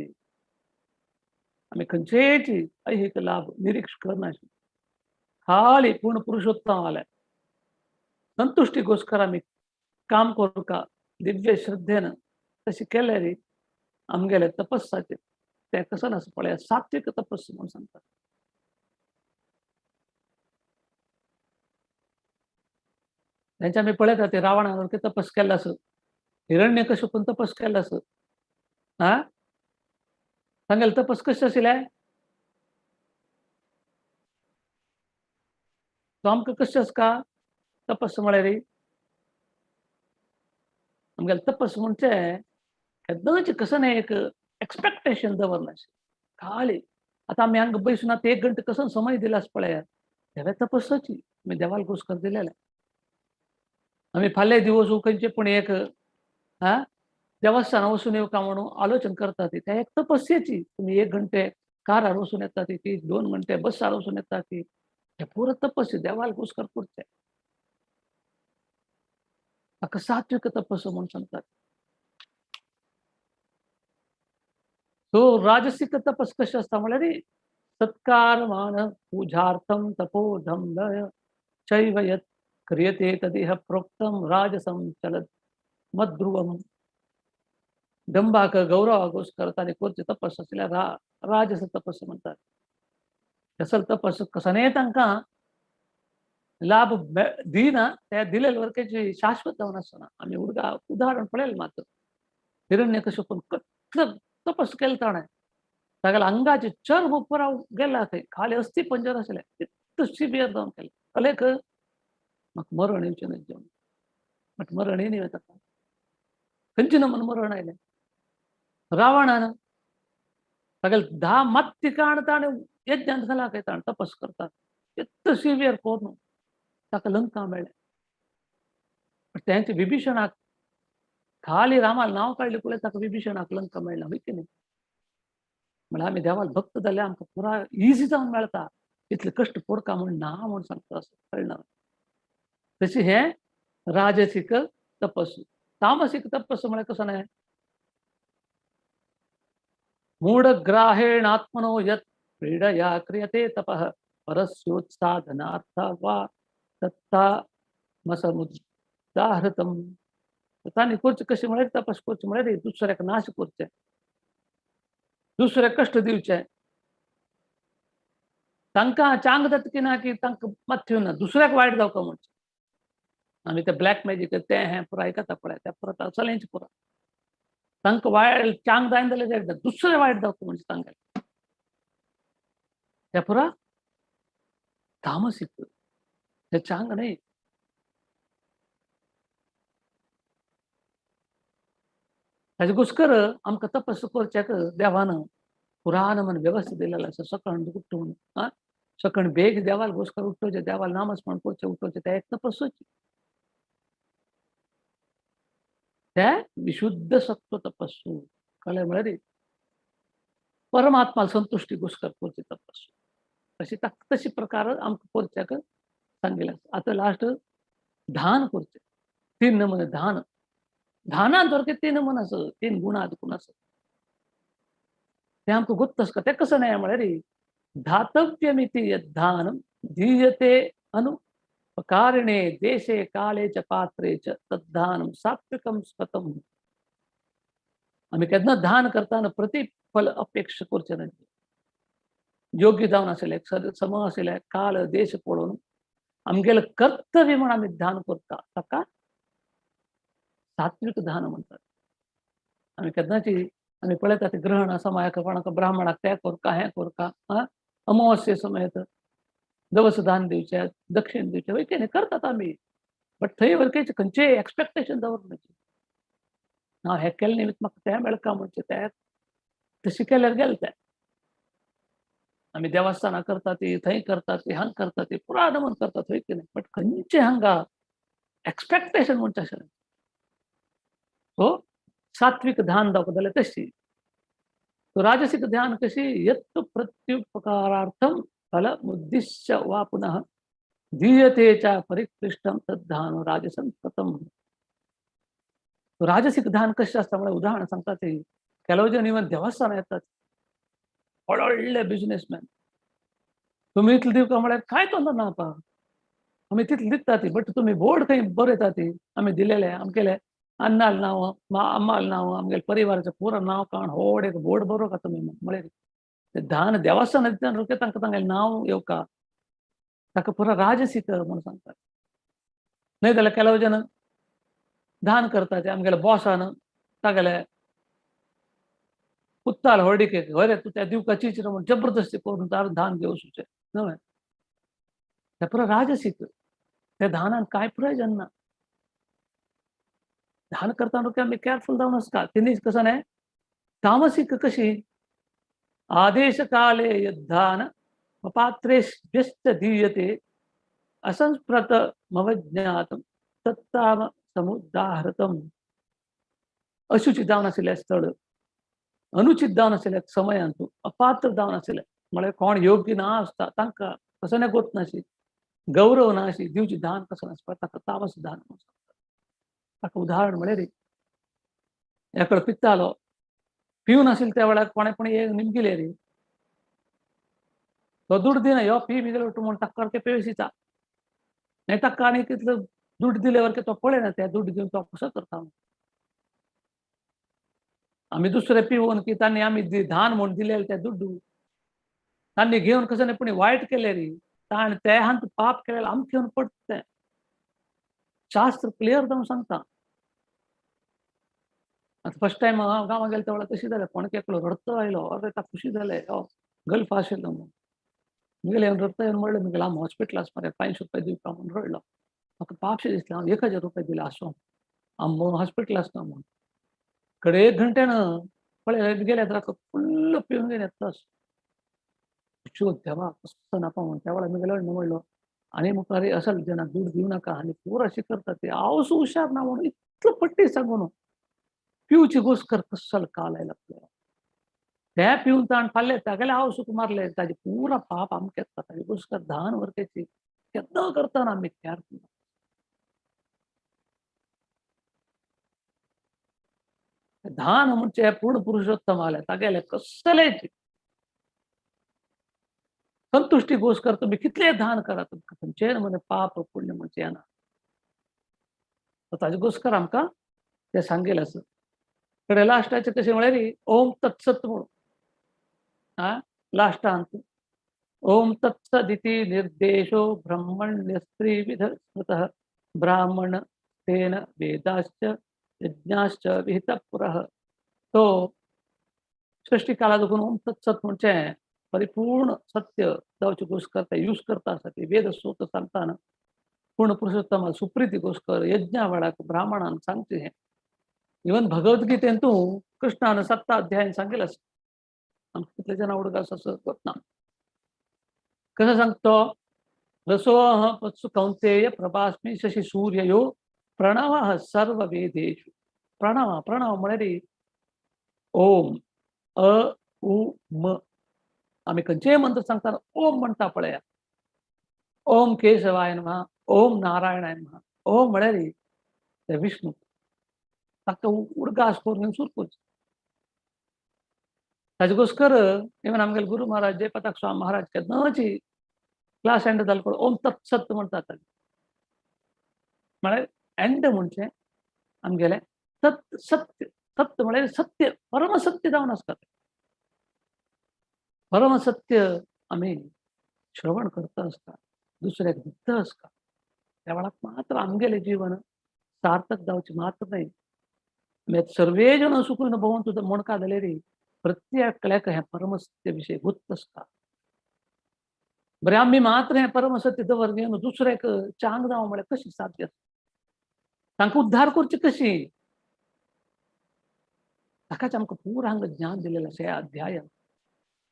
आमी खंयचेची ऐहिक लाभ निरीक्ष करनाशी खाली पूर्ण पुरुषोत्तम आलाय संतुष्टीಗೋಸ್ಕರ आमी काम करूं का दिव्य श्रद्धेन तशी केल्यार आमगेले तपस्साचे ते कसं आसा पळय सात्विक तपस्स म्हणून सांगतात. त्यांच्या आमी पळयता ते रावणावर कितें तपस केल्लो आसा. हिरण्यकश्यपून तपस केल्लो आसा. सांगेल तपस कशें आशिल्लें? तो आमकां कशें आसता तपस म्हळ्यार आमगेलें तपस म्हणजे केन्नाच कसं न्हय एक एक्सपेक्टेशन दवरनाशें. खाली आतां आमी हांगा बसून आतां 1 घंटा कसो समय दिला आसा पळयात तेवे तपस्साची आमी देवाला घोस्कर दिलेले. आमी फाल्यां दिवस खंयचे पूण एक देवस्थानां वचून येवका म्हणून आलोचन करता ती त्या एक तपस्येची. तुम्ही 1 घंटे कारार वचून येता ती 2 घंटे बसार वचून येता ती हे पुरो तपस्या देवाला घोस्कर करचें. ताका सात्विक तपस्स म्हणून सांगतात. सो राजसिक तपस कशें आसता म्हळ्यार सत्कार मान पूजार्थम तपोधम लय चैव यत् क्रियते तदिह प्रोक्तम राजसम चलत मद्ध्रुवम. डंबाक गौरवाಗೋಸ್ಕರ ताणे करचे तपस आसल्यार राजस तपस म्हणटात. असल तपस कसने तांकां लाभ दिना त्या दिलेल्या वरकेची शाश्वत जावन आसना. आमी उदाहरण पळयलें मात हिरण्यकश्यपून कसलं तपस केलें ताणें. तागेल्या अंगाचे चर्म पुरा गेला थंय खाली अस्थी पंजर आसले इतलें सिवियर जावन केलें. कलेक म्हाका मरण येवचें न्हय जेवण म्हाका मरण येयना ताका. खंयचे नमून मरण आयलें रावणान तागेले 10 मत्ती काण ताणें यज्ञांत घाला खंय ताणें तपस करता इतलें सिवियर करून ताका लंका मेळ्ळें. तेंचे विभीषणाक खाली रामाल नांव काडलें पळय ताका विभीषणाक लंका मेळना वय की न्ही. म्हळ्यार आमी देवाला भक्त जाल्यार आमकां पुरा इजी जावन मेळटा. इतले कश्ट पडका म्हूण ना म्हूण सांगता असो कळना. तशी हे राजसीक तपस्स. तामसीक तपस्स म्हळ्यार कसो न्हय मूढग्राहेणात्मनो यत् क्रीडया क्रियते तपः परस्योत्साधनार्थ वा तत्तामसमुदाहृतम. तांणी करचें कशें म्हळ्यार तपस करचें म्हळ्यार दुसऱ्याक नाश करचें दुसऱ्याक कश्ट दिवचें. तांकां चांग जाता की ना की तांकां मात ना दुसऱ्याक वायट जावका म्हणचें. आमी ते ब्लॅक मॅजीक ते हें पुरो आयकता पळय त्या पुरो चलेंच पुरो तांकां वायट चांग जायना जाल्यार दुसरें वायट जावका म्हणचें तांगेलें ते पुरो तामसीक ते चांग न्हय. ताजेकोसकर आमकां तपस करच्याक देवान पुराण म्हण वेवस्था दिलेलो आसा. सकाळ उठून सकाळ बेग देवाला घोस्कर उठोवचें देवाला नामस्मरण करचें उठोवचें ते एक तपस्सूची. ते विशुद्ध सत्व तपस्सू कळ्ळें म्हळ्यार परमात्मा संतुष्टी घोस्कर करचें तपस्सू. तशी प्रकार आमकां करच्याक सांगिल्लें आसा. आतां लास्ट ध्यान करचें 3 नमुने ध्यान. ध्यानांत वरके 3 नमुने आसा 3 गुणां देखून आसा ते आमकां गोत्त आसता. ते कसं न्हय म्हळ्यार धातव्यमिति यद्धानं धीयते अनुपकारिणे देशे काले च पात्रे च तद्धानं सात्विकं स्वतम. आमी केन्ना ध्यान करताना फल अपेक्षा करचे नाही. योग्य जावन आसले सम आसले काल देश पळोवन आमगेलें कर्तव्य म्हण आमी ध्यान करता ताका सात्विक ध्यान म्हणटात. आमी केन्नाची आमी पळयता ते ग्रहण समायक कोणाक ब्राह्मणाक तें करका हें करका अमावस्ये समेत दवस दान दिवचें दक्षिण दिवचें वयचे न्ही करतात आमी. बट थंय वरकेच खंयचेय एक्सपेक्टेशन दवरनाची. हांव हें केलें निमित म्हाका तें मेळका म्हणचें तें तशें केल्यार गेलें तें. आमी देवस्थानां करता ती थंय करता ती हांगा करता ती पुराय नमन करता थंय की नाही. बट खंयचें हांगा एक्सपेक्टेशन म्हणचें अशें ना. सो सात्विक ध्यान दाखयताले तशी. तो राजसिक ध्यान कशी यत् प्रत्युपकारार्थं फलमुद्दिश्य वा पुनः दीयते च परिकृष्टं तद्धान राजसं कृतं. तो राजसिक ध्यान कशें आसता म्हळ्यार उदाहरण सांगता ते ಕೆಲವು जन इवन देवस्थानां येतात व्हडले बिझनेसमॅन. तुमी इतलें दिवका म्हळ्यार कांय तोंद ना पा. आमी तितलें दिता ती बट तुमी बोर्ड खंय बरयता ती आमी दिलेले आमगेले अन्नाल नांव अम्माल नांव आमगेले परिवाराचें पुरो नांव काण व्हड एक बोर्ड बरोवका तुमी म्हळ्यार तें ध्यान देवस्थानां दिता रोखडें तांकां तांगेलें नांव येवका ताका पुरो राजसीक म्हूण सांगतात. न्हय जाल्यार ಕೆಲವು जन ध्यान करता ते आमगेले बॉसान तागेले पुत्ताल हळडीकेक अरे तूं त्या दिवका चिंच म्हूण जबरदस्ती करून तार ध्यान घेवसूचें न्हय. तें पुरो राजसीक. त्या ध्यानान कांय प्रयोजन ना. ध्यान करताना आमी केअरफुल जावन आसता. तिनीच कसं न्हय तामसीक कशी आदेश काले यद्धान पात्रेभ्यश्च दीयते असंस्प्रत मवज्ञातं तत्ताम समुदाहृतम. अशुचित जावन आशिल्लें स्थळ अनुचित जावन आशिल्ल्या समयांतू अपात्र जावन आशिल्लें म्हळ्यार कोण योग्य ना आसता तांकां कसं नाही गोत नाशी गौरव नाशी दिवची दान कसं नासता ताका तामस दान म्हणून सांगतात. ताका उदाहरण म्हळ्यार एकडे पित्तालो पिवन आशिल्लो त्या वेळार कोणें पण एक निमगिले रे तो दूड दिना यो पी मिगेलो म्हणून ताका सारकें पेळशिता नाही ताका आनी तितलो दूड दिले वरके तो पळयना त्या दूड घेवन तो कसो करता. आमी दुसरे पिवून की तांणी आमी धान म्हूण दिलेले ते दुड्डू तांणी घेवन कसं नाही पण वायट केले रे ताण ते हांत पाप केलेले आमचे घेवन पडते. शास्त्र क्लियर जावन सांगता. आता फर्स्ट टाइम हांव गांवांत गेले त्या वेळार तशी जालें कोणके एकलो रडतो आयलो अरे ताका खुशी जालें गल्फ आशिल्लो म्हणून मुगेले रडता येवन म्हणलें मुगेलो आमी हॉस्पिटलास मरे 500 रुपया दिवपा म्हणून रडलो. म्हाका पापशें दिसलें हांव 1000 रुपया दिले आसूं आम हॉस्पिटल आसता म्हणून कडे 1 घंट्यान पळय गेले तर फुल्ल पिवन गेले तस शोध देवा कसं नाका म्हणून त्या वेळार मुगेलो म्हणलो आनी मुखार असल जनाक दूध दिवं नाका आनी पुरो अशें करता ते हांव हुशार ना म्हणून इतलो पट्टी सांगून पिवची घुसकर कसलो काल आयला आपल्याला ते पिवन ताण फाल्ले तागेले हांव सुख मारले ताजे पुरा पाप आमकां येता ताजी घुसकर धान वरकेची केन्ना करतना आमी केअर धान म्हणजे पूर्ण पुरुषोत्तम आले तागेले कसलेच संतुष्टी घोषकर तुम्ही कितले धान करा तुमकां खंयचेय म्हणजे पाप पुण्य म्हणजे येना. ताजे घोषकर आमकां ते सांगेल आसा कडे लास्टाचे कशें म्हळ्यार ओम तत्सत म्हणून लास्टांत ओम तत्सदिति निर्देशो ब्रह्मण्यस्त्रिविध स्मृतः ब्राह्मण तेन वेदाश्च यज्ञाश्च विहितः पुरः. तो सृष्टी काला देखून ओम तत्सत म्हणजे परिपूर्ण सत्य जावची गोष्ट करता यूज करता आसा ती वेद सोत सांगताना पूर्ण पुरुषोत्तम सुप्रीती घोषकर यज्ञा वेळाक ब्राह्मणान सांगचे हें इवन भगवद्गीतेन तूं कृष्णान 7 अध्यायान सांगेल आसा आमकां कितले जाणां उडगास असं करना कसं सांगतो रसोह पत्सु कौंतेय प्रभास्मी शशी सूर्ययो प्रणव सर्व वेदेषु. प्रणव प्रणव म्हळ्यार ओम अ उ म आम्ही खंयचेय मंत्र सांगताना ओम म्हणटा पळया ओम केशवाय नमः ओम नारायणाय नमः ओम म्हळ्यार ते विष्णू ताका उडगास करून सुरपूच ताजे घोषकर इवन आमगेले गुरु महाराज जयप्रताप स्वामी महाराज केन्नाची क्लास एंड जाले ओम तत्सत म्हणटात म्हळ्यार एंड म्हणजे आमगेले सत्य सत्य म्हळ्यार सत्य परमसत्य जावन आसता परमसत्य आम्ही श्रवण करत असता दुसऱ्याक दिसत असता त्या वेळात मात्र आमगेले जीवन सार्थक जावचे मात्र नाही. सर्वे जण सुखून भवन तुझं म्हण का झाले रे प्रत्येकाक ह्या परमसत्य विषय गुप्त असता. बरे आम्ही मात्र हे परमसत्य जवळ घेऊन दुसऱ्याक चांग जावं म्हळे कशी साध्य तांकां उद्धार करची कशी. ताकाच आमकां पूर हांगा ज्ञान दिलेलं अशें अध्याय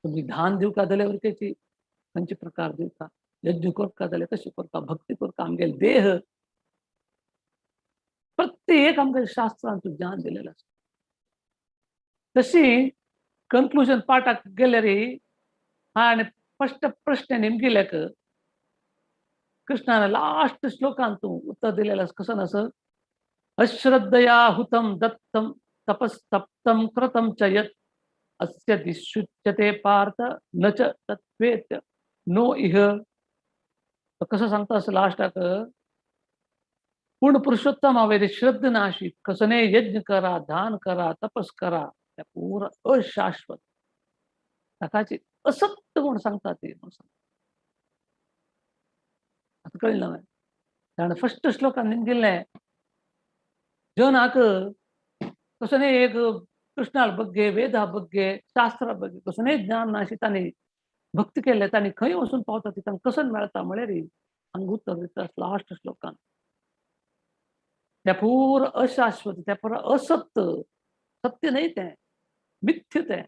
तुम्ही धान दिवका जाल्यार त्याची खंयचे प्रकार दिवता यज्ञ करता जाल्यार कशी करता भक्ती करता आमगेले देह प्रत्येक आमच्या शास्त्रांचं ज्ञान दिलेलं असतं. तशी कन्क्लुजन पाठाक गेले रे आणि फर्स्ट प्रश्न नेमकिल्याक कृष्णाने लास्ट श्लोकांत उत्तर दिलेलं कसं नसं अश्रद्धया हुतम दत्तम तपस्तप्तम कृतम च यत् अस्य दिशुच्यते पार्थ न च तत्वेत नो इह. कसं सांगता असं लास्टाक पूर्ण पुरुषोत्तम हवे श्रद्ध नाशी कसने यज्ञ करा दान करा तपस करा त्या पूर्ण अशाश्वत ताकाची असत्य म्हणून सांगतात ते आता कळलं नाही. कारण फर्स्ट श्लोकान निमगिल्ले जनाक कसने एक कृष्णाल बग्गे वेदा बग्गे शास्त्रा बग्गे कसने ज्ञान नाशी तांणी भक्ती केले तांणी खंय वचून पावता ती तांकां कसं मेळटा म्हळ्यार हांगा उत्तर दिता लास्ट श्लोकान त्या पूर अशाश्वत त्या पूर असत्य सत्य नाही ते मिथ्य ते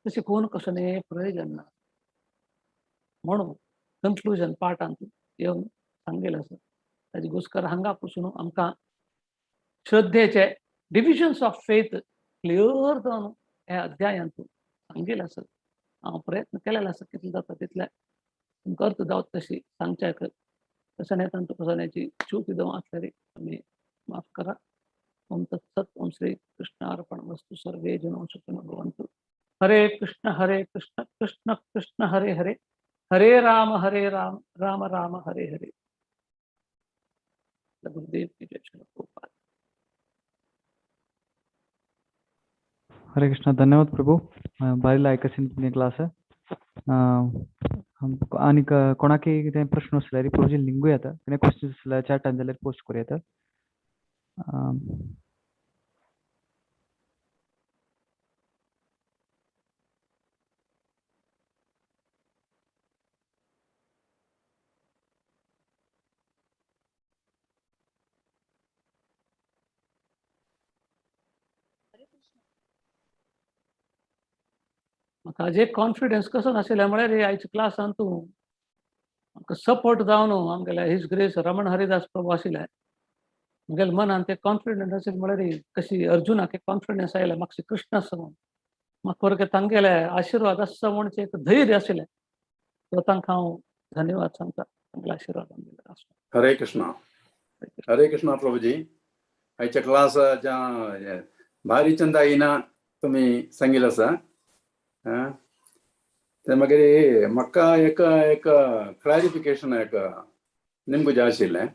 तसे कोण कसने प्रयोजन ना म्हणून कन्क्लुजन पार्टांत येवन सांगेल असं ताजे घोस्कर हांगा पासून आमकां श्रद्धेचे डिविजन्स ऑफ फेथ क्लियर जावन ह्या अध्यायांत सांगेल असं हांव प्रयत्न केलेलो आसा कितले जाता तितले तुमकां अर्थ जावत तशी सांगच्याक तशें नेतान कसण्याची चूक जावं आसल्यार आमी माफ करा. ओम तत्सत ओम श्री कृष्ण अर्पण वस्तु सर्वे जनो सुखिनो भवन्तु. हरे कृष्ण कृष्ण कृष्ण हरे हरे हरे राम राम राम हरे हरे. गुरुदेव की जय. श्री प्रभुपाद. हरे कृष्ण. धन्यवाद प्रभू. बारीला ऐकशीन तुमगे क्लास आणि कोणाकी कितें प्रश्न आसल्यार प्रभूजी लिंगूय येता कितें क्वेश्चन आसल्यार चॅटान जाल्यार पोस्ट करूं येता. म्हाका हाजे कॉन्फिडन्स कसो नाशिल्ल्या म्हळ्यार आयच्या क्लासान तूं म्हाका सपोर्ट जावन आमगेले हिज ग्रेस रमण हरिदास प्रभू आशिल्ले म्हगेले मनान ते कॉन्फिडंट आशिल्ले म्हळ्यार कशी अर्जुनाक कॉन्फिडन्स आयले म्हाका कृष्ण आसा म्हणून म्हाका परके तांगेले आशिर्वाद आसा म्हणचे एक धैर्य आशिल्लें तो तांकां हांव धन्यवाद सांगता तांगेले आशिर्वाद आमगेले आसूं. हरे कृष्णा प्रभुजी. आयच्या क्लास ज्या भारी चंदा येना तुम्ही सांगिल्लें आसा ते मागीर म्हाका एक क्लॅरिफिकेशन निमगें जाय आशिल्लें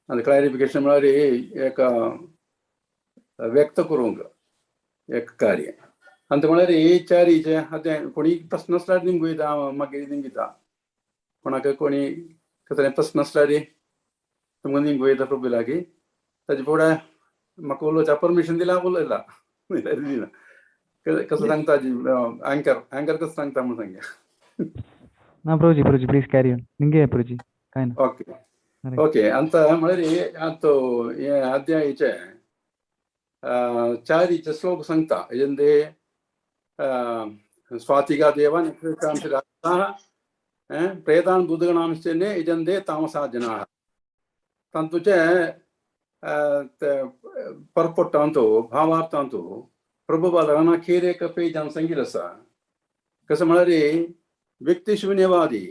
आनी क्लॅरिफिकेशन म्हळ्यार एक व्यक्त करूंक एक कार्य आनी ते म्हळ्यार चारीचे आतां कोणी प्रस्न आसल्यार निमगो येता मागीर निमगो येता कोणाक कोणी कसले प्रस्न आसल्यार तुमकां निमगो येता प्रभू लागीं ताजे फुडें म्हाका उलोवच्या परमिशन दिला उलयला दिना कसं सांगता अँकर कसं सांगता म्हणून सांगया. ना प्रभुजी प्लीज कॅरी ऑन निंगे प्रभुजी काय ना. ओके अंत म्हळ्यार आतां हे अध्यायाचे चारीचे श्लोक सांगता हेजेंदे स्वातिका देवान प्रेतान बुद्धगणांश्चेने हेजेंदे तामसा जनाः तांतुचे परपट्टांतू भावार्थांतू प्रभुपादान अखेर एक पेजान सांगिल्लें आसा कसं म्हळ्यार व्यक्तिशून्यवादी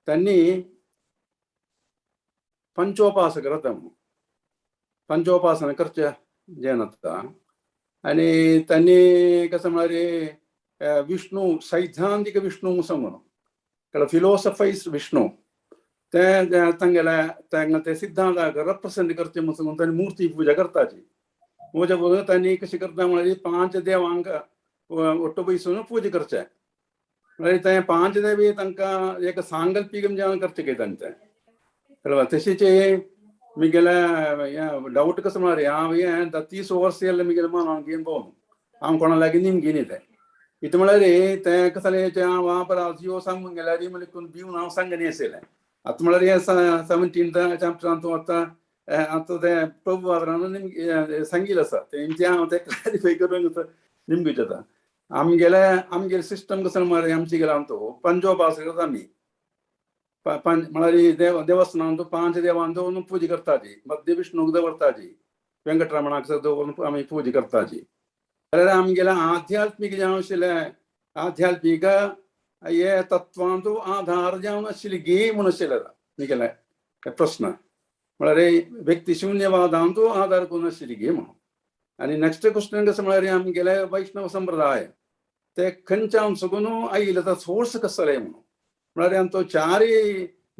त्यांनी पंचोपासना करचे जें जाता आनी त्यांनी कसं म्हळ्यार विष्णू सैद्धांतीक विष्णू म्हणून फिलोसफायज विष्णू ते तांगेले सिद्धांताक रिप्रेझेंट करचे म्हणून तांणी मुर्ती पुजा करताची. म्हज्या बरोबर तांणी कशी करता म्हळ्यार 5 देवांक ಒಟ್ಟು ಬೈಸೂನು ಪೂಜೆ करचे म्हणजे ते 5 देवी तांकां एक सांगल्पिकम जेवण करचे घेतांते कळवा तशीच मी गेल्या डाऊट कसं म्हणारे हांव हें 30 वर्स येयलें मी गेलें म्हणून हांव घेवन पळोवन हांव कोणा लागीं निम घेवन येता इतलें म्हळ्यार तें कसं जालें हांव वापर जियो सांगून गेल्यार म्हळ्यार कोण भिवन हांव सांगन येसयलें आतां म्हळ्यार हें 17th चॅप्टरान तूं आतां तें प्रभू वादरान सांगिल्लें आसा तेंचें हांव तें क्लॅरिफाय करून निम घेवचें आतां आमगेले सिस्टम कसो म्हळ्यार आमची गेला तो पंजोपास करता आमी म्हळ्यार देवस्थानान 5 देवान दवरून पुजा करताची मध्य विष्णूक दवरताची वेंकटरमणाक दवरून आमी पुजा करताची जाल्यार आमगेले आध्यात्मीक जें आशिल्लें आध्यात्मीक हे तत्वांचो आधार जावन आशिल्ली गे म्हूण आशिल्लें म्हगेले प्रश्न म्हळ्यार व्यक्ती शून्यवादांचो आधार करून आशिल्ली गे म्हणून आनी नेक्स्ट क्वेश्चन कसो म्हळ्यार आमगेले वैष्णव संप्रदाय ते खंयच्यान सुगून आयिल्ले तो सोर्स कसो जालें म्हणून म्हळ्यार आमचो 4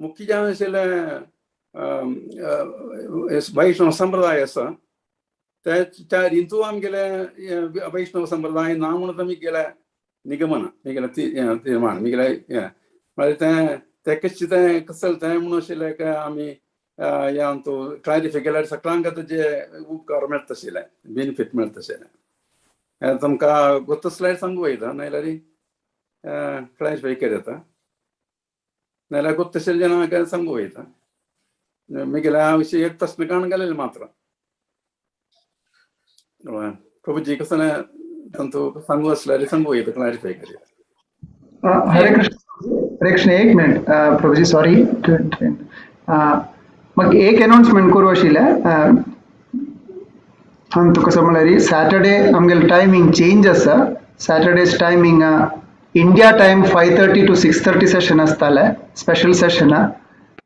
मुख्य जें आशिल्ले वैष्णव संप्रदाय आसा त्या 4 हितू आमगेले वैष्णव संप्रदाय ना म्हणून आमी गेले निगमन म्हगेले निर्माण म्हगेले म्हळ्यार तें कशें तें कसो तें म्हणून आशिल्लें काय आमी ह्या तो क्लॅरिफाय केल्यार सगळ्यांक तेजे उपकार मेळटा आशिल्ले बेनिफीट मेळटा आशिल्ले तुमकां गोत्तो स्लायड सांगू वयता नाल्यार क्लॅरिफाय केलें जाता नाल्यार गोत्तशें जाणांक सांगू वयता म्हगेल्या विशीं एक प्रश्न काण घालेलें मात्र प्रभुजी कसं तांतू सांगू आसल्यार सांगू वयता क्लॅरिफाय करूया हरे कृष्ण एक मिनिट प्रभुजी सॉरी मग एक अनाउन्समेंट करू आशिल्लें हांव तुका कसो म्हळ्यार सॅटर्डे आमगेलो टायमींग चेंज आसा Saturdays timing India time 5:30 to 6:30 session आसतालें स्पेशल सेशन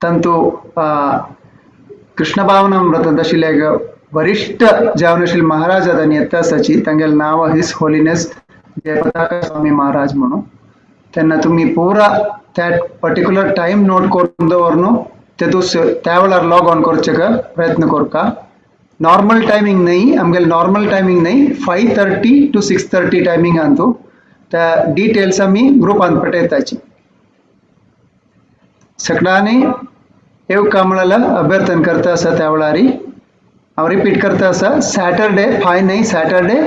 तांतू कृष्ण भावनामृत आशिल्ले वरिष्ठ जावन आशिल्ले महाराज आतां येता आसाची तांगेलें नांव हिज होलिनेस जयपताका स्वामी महाराज म्हणून तेन्ना तुमी पुरा त्या पर्टिक्युलर टायम नोट करून दवरून तेतूं त्या वेळार लॉग ऑन करचे प्रयत्न करता नॉर्मल टायमींग न्ही आमगेले नॉर्मल टायमींग न्ही 5:30 to 6:30 टायमींग तूं त्या डिटेल्स आमी ग्रुपान पठयताची सगळ्यांनी येवका म्हणल्यार अभ्यर्थन करता आसा त्या वेळार हांव रिपीट करता आसा सॅटर्डे 5 न्ही Saturday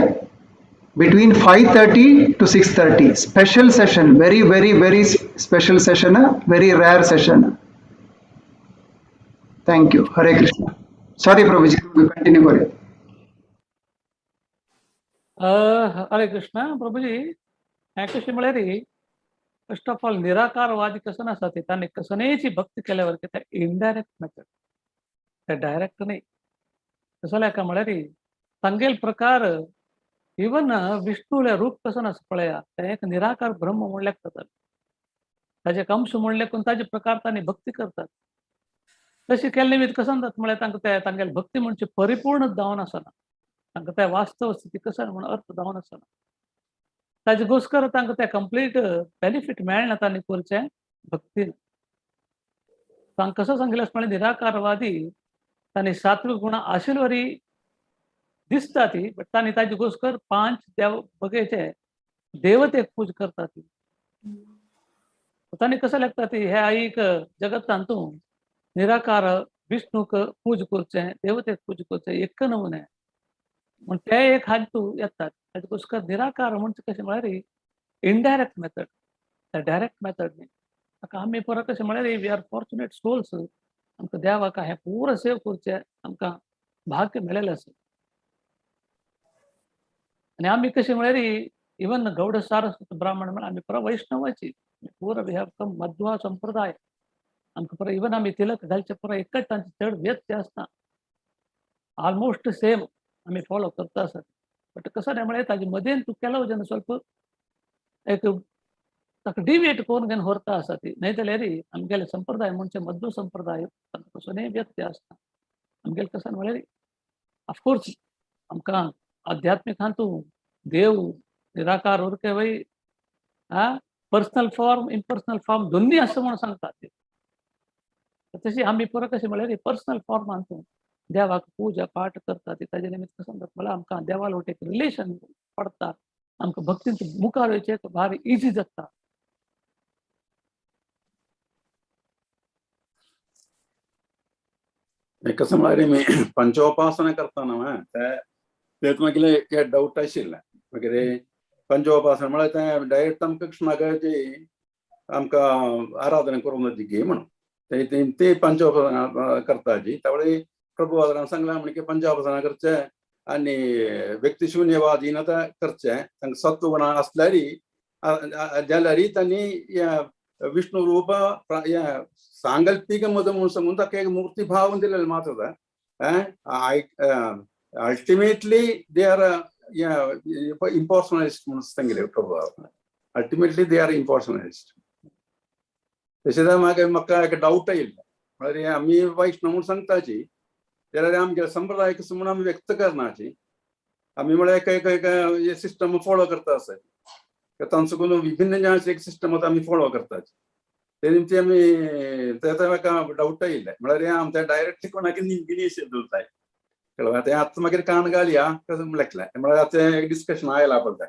between 5:30 to 6:30 special session very special session very rare session thank you hare krishna sorry prabhuji continue kare हरे कृष्ण प्रभुजी हें कशें म्हळ्यार फर्स्ट ऑफ ऑल निराकारवादी कसं आसा ते ताणें कसनेची भक्ती केल्यावर ते इनडायरेक्ट मेथड ते डायरेक्ट न्ही कसं जालें काय म्हळ्यार तांगेल प्रकार इवन विष्णूले रूप कसं आसा पळया ते एक निराकार ब्रह्म म्हणल्याक जाता ताजे अंश म्हणले करून ताजे प्रकार तांणी भक्ती करतात तशें केल्ले निमित्त कसं जाता म्हळ्यार तांकां ते तांगेले भक्ती म्हणजे परिपूर्ण जावन आसना तांकां ते वास्तव स्थिती कसं म्हण अर्थ जावन आसना ताजे घोस्कर तांकां ते कंप्लीट बेनिफीट मेळना तांणी करचें भक्तीन तांकां कसं सांगिल्लें म्हळ्यार निराकारवादी तांणी सात्विक गुणां आशिल्ली दिसता ती बट तांणी ताजे घोस्कर 5 देव बगेचे देवतेक पूज करता ती तांणी कसं लागता ती हे आईक जगतान तूं निराकार विष्णूक पूज करचें देवतेक पूज करचें एक नमुने म्हण ते एक हात तूं येतात ताजे घोस्कर निराकार म्हणजे कशें म्हळ्यार इनडायरेक्ट मेथड डायरेक्ट मेथड न्ही ताका आमी परत कशें म्हळ्यार वी आर फॉर्च्युनेट सोल्स आमकां देवाक हें पुरो सेव करचें आमकां भाग्य मेळिल्लें आसा आनी आमी कशें म्हळ्यार इवन गौड सारस्वत ब्राह्मण म्हळ्यार आमी पुरो वैष्णवाची पुरो वी हॅव कम मध्वा संप्रदाय आमकां पुरो इवन आमी तिलक घालचे पुरो एकच तांचे चड व्यत्य आसना ऑलमोस्ट सेम आमी फॉलो करता आसात बट कसं नाही म्हळ्यार ताजे मदेन तूं केलो जेन्ना स्वल्प एक ताका डिविएट करून घेवन व्हरता आसा ती न्हय जाल्यार आमगेले संप्रदाय म्हणजे मध्व संप्रदाय तांकां कसोय व्यत्य आसना आमगेले कसं म्हळ्यार ऑफकोर्स आमकां आध्यात्मिक हातूंत देव निराकार उरके वय पर्सनल फॉर्म इम्पर्सनल फॉर्म दोन्ही असं म्हणून सांगतात तशी आम्ही पुरो कशें म्हळ्यार पर्सनल फॉर्म हातूंत देवाक पूजा पाठ करता ती ताजे निमित्त कसं म्हणटा म्हळ्यार आमकां देवा लोट एक रिलेशन पडटा आमकां भक्तींत मुखार वयचें भारी इजी जाता. कसं म्हळ्यार मी पंचोपासना करतना ते म्हाका डावट आशिल्लें मागीर पंचोपासना म्हळ्यार तें डायरेक्ट आमकां कृष्णाची आमकां आराधना करूंक दी म्हणून ते पंचोपासना करताची. त्यावेळी प्रभुपादान सांगलां म्हणजे की पंचोपासना करचे आनी व्यक्तिशून्यवादी करचे, तांकां सत्वगुण आसल्यार जाल्यार तांणी विष्णू रूप सांकल्पिक मदं म्हणून सांगून ताका एक मूर्ती भाव दिलेलो मात्र अल्टिमेटली दे आर इम्पर्सनलिस्ट म्हणून सांगिल्लें प्रभुपादान. Ultimately they are इम्पर्सनलिस्ट. तशें म्हाका एक डावट येयल्लो म्हळ्यार आमी वैष्णव म्हणून सांगताची जाल्यार आमगे संप्रदाय कसो म्हणून आमी व्यक्त करनाची. आमी म्हळ्यार एक सिस्टम फॉलो करता आसत तांचो करून विभिन्न जाणांचो एक सिस्टम आमी फॉलो करतात. ते निमती आमी म्हाका डावट येयल्ले म्हळ्यार आमचे डायरेक्टली कोणाक निमगिरी अशें दवरताय कळ्ळें. तें आतां मागीर काण घालया कसो म्हटलें म्हळ्यार आतां एक डिस्कशन आयला पडटा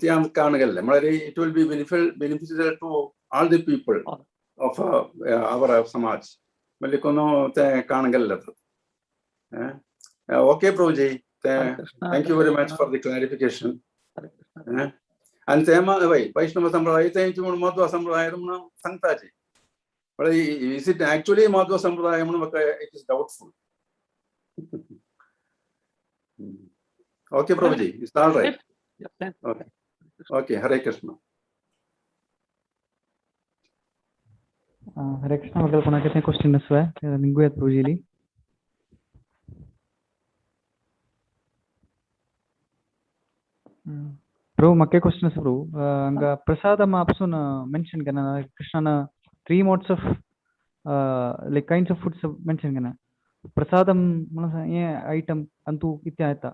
ते आमकां काण घाल्लें म्हळ्यार it will be beneficial to all the people of our समाज म्हणजे कोण तें काण घाल्लें. Okay Prabhuji, thank you very much for the clarification. आनी ते वैष्णव संप्रदाय तेंचे म्हणून मध्व संप्रदाय म्हणून सांगताचे म्हळ्यार इज इट एक्चुअली मध्व संप्रदाय म्हणून म्हाका it is doubtful. Okay Prabhuji, it's all right. Okay, हरे कृष्ण. हरे कृष्ण. म्हाका कोणाक कितें क्वेश्चन आसा निंगुयात प्रभुजीली. प्रभु म्हाका क्वेश्चन आसा प्रभु. हांगा प्रसादम आपसून मेन्शन केना कृष्णान 3 modes of like kinds of foods mention केना. प्रसादम म्हणून हे आयटम अंतू कितें येता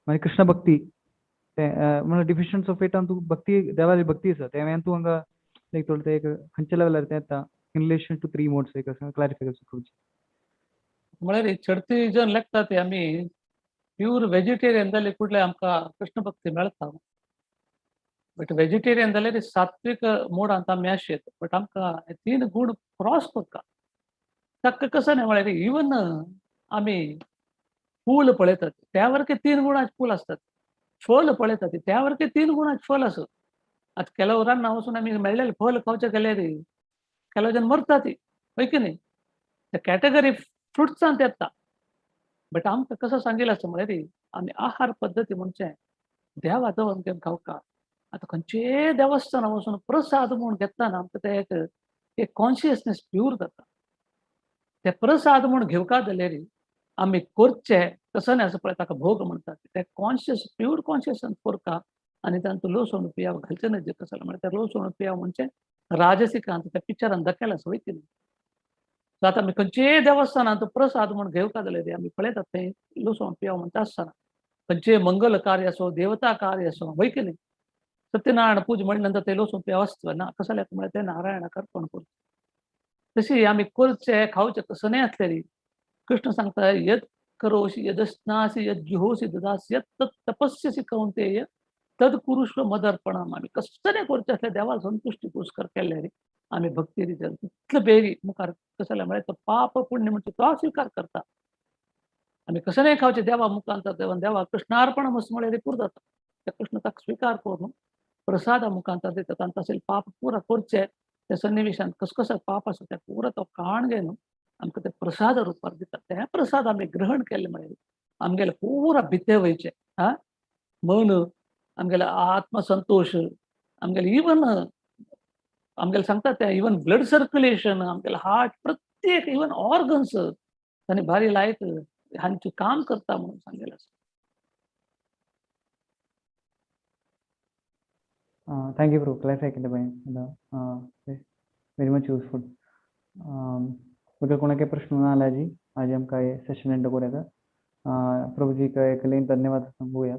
मागीर कृष्ण भक्ती ते म्हणल्यार डिफिशन्स ऑफ इट अंतू भक्ती देवाची भक्ती आसा ते अंतू हांगा लायक थोडे ते एक खंयच्या लेवलार ते येता इन रिलेशन टू 3 modes एक क्लॅरिफाय करची. म्हळ्यार चडटी जण लेखता ते आमी प्यूर वेजिटेरियन जाल्यार कुठले आमकां कृष्ण भक्ती मेळटा. बट वेजिटेरियन जाल्यार सात्विक मोडांत आमी आशेत. बट आमकां 3 गूण क्रॉस करता ताका कसं नाही म्हळ्यार इवन आमी फूल पळयतात त्या वरके 3 गुणाचे फूल असतात. फळ पळयतात त्या वरके 3 गुणाचे फल असत. आता ಕೆಲವು रान वचून आमी मेळ्ळेले फल खावचे गेल्यार ಕೆಲವು जण मरतात होय की नाही. त्या कॅटेगरी फ्रुट्सांत येता. बट आमकां कसं सांगिल्लें आसा म्हळ्यार आमी आहार पद्दती म्हणचे देवा जवळ घेवन खावका. आता खंयचेय देवस्थानां वचून प्रसाद म्हूण घेतना आमकां ते एक कॉन्शियसनेस प्यूर जाता. ते प्रसाद म्हूण घेवका जाल्यार आमी करचे तसं नाही असं पळय ताका भोग म्हणटात. ते कॉन्शियस प्यूर कॉन्शियसन करता आनी तांचो लसूण पियाव घालचे न्हय. कसं म्हळ्यार ते लसूण पियाव म्हणजे राजसिकांत त्या पिक्चरान दाखयला वय की न्ही. सो आतां आमी खंयचेय देवस्थानांत प्रसाद म्हूण घेवका जाल्यार आमी पळयतात ते लसूण पियाव म्हणटा आसतना खंयचेय मंगल कार्य असो देवता कार्य असो वय की न्ही. सत्यनारायण पूज म्हणले नंतर ते लसूण पियाव आसता ना कसं म्हळ्यार ते नारायणाक अर्पण करता. तशी आमी करचे खावचे तसं न्हय आसलेली. कृष्ण सांगता यद करोसि यदस्नासि यद जुहोसि ददासि यद तत् तपस्यसि कौंतेय तद कुरुष्व मदर्पणम. आमी कसं नाही करचे असले देवाला संतुष्टी पुरस्कार केल्यार आमी भक्ती रिजन तितलं बेगी मुखार कसं म्हळ्यार तो पाप पुण्य म्हणजे तो स्वीकार करता. आमी कसं नाही खावचे देवा मुखांत देवा कृष्णार्पण म्हळ्यार पुरो जाता. ते कृष्ण ताका स्वीकार करून प्रसादा मुखांत दितात आनी तशें पाप पुरा करचे त्या सन्निवेशांत कसं पाप आसा ते पुरो तो काण घेवन आमकां ते प्रसाद रुपार दितात. ते प्रसाद आमी ग्रहण केले म्हळ्यार आमगेले पुरा भितर वयचे मन आमगेले आत्मसंतोष आमगेले इवन आमगेले सांगतात ते इवन ब्लड सर्क्युलेशन आमगेले हार्ट प्रत्येक इवन ऑर्गन्स तांणी भारी लायक हांचे काम करता म्हणून सांगलेलें आसा. Thank you, Prabhu. Clarify केले very much useful. अगर कोणा के प्रश्न ना आला जी आज हम का ये सेशन एंड करेगा. प्रभु जी का एक लेन धन्यवाद संभूया.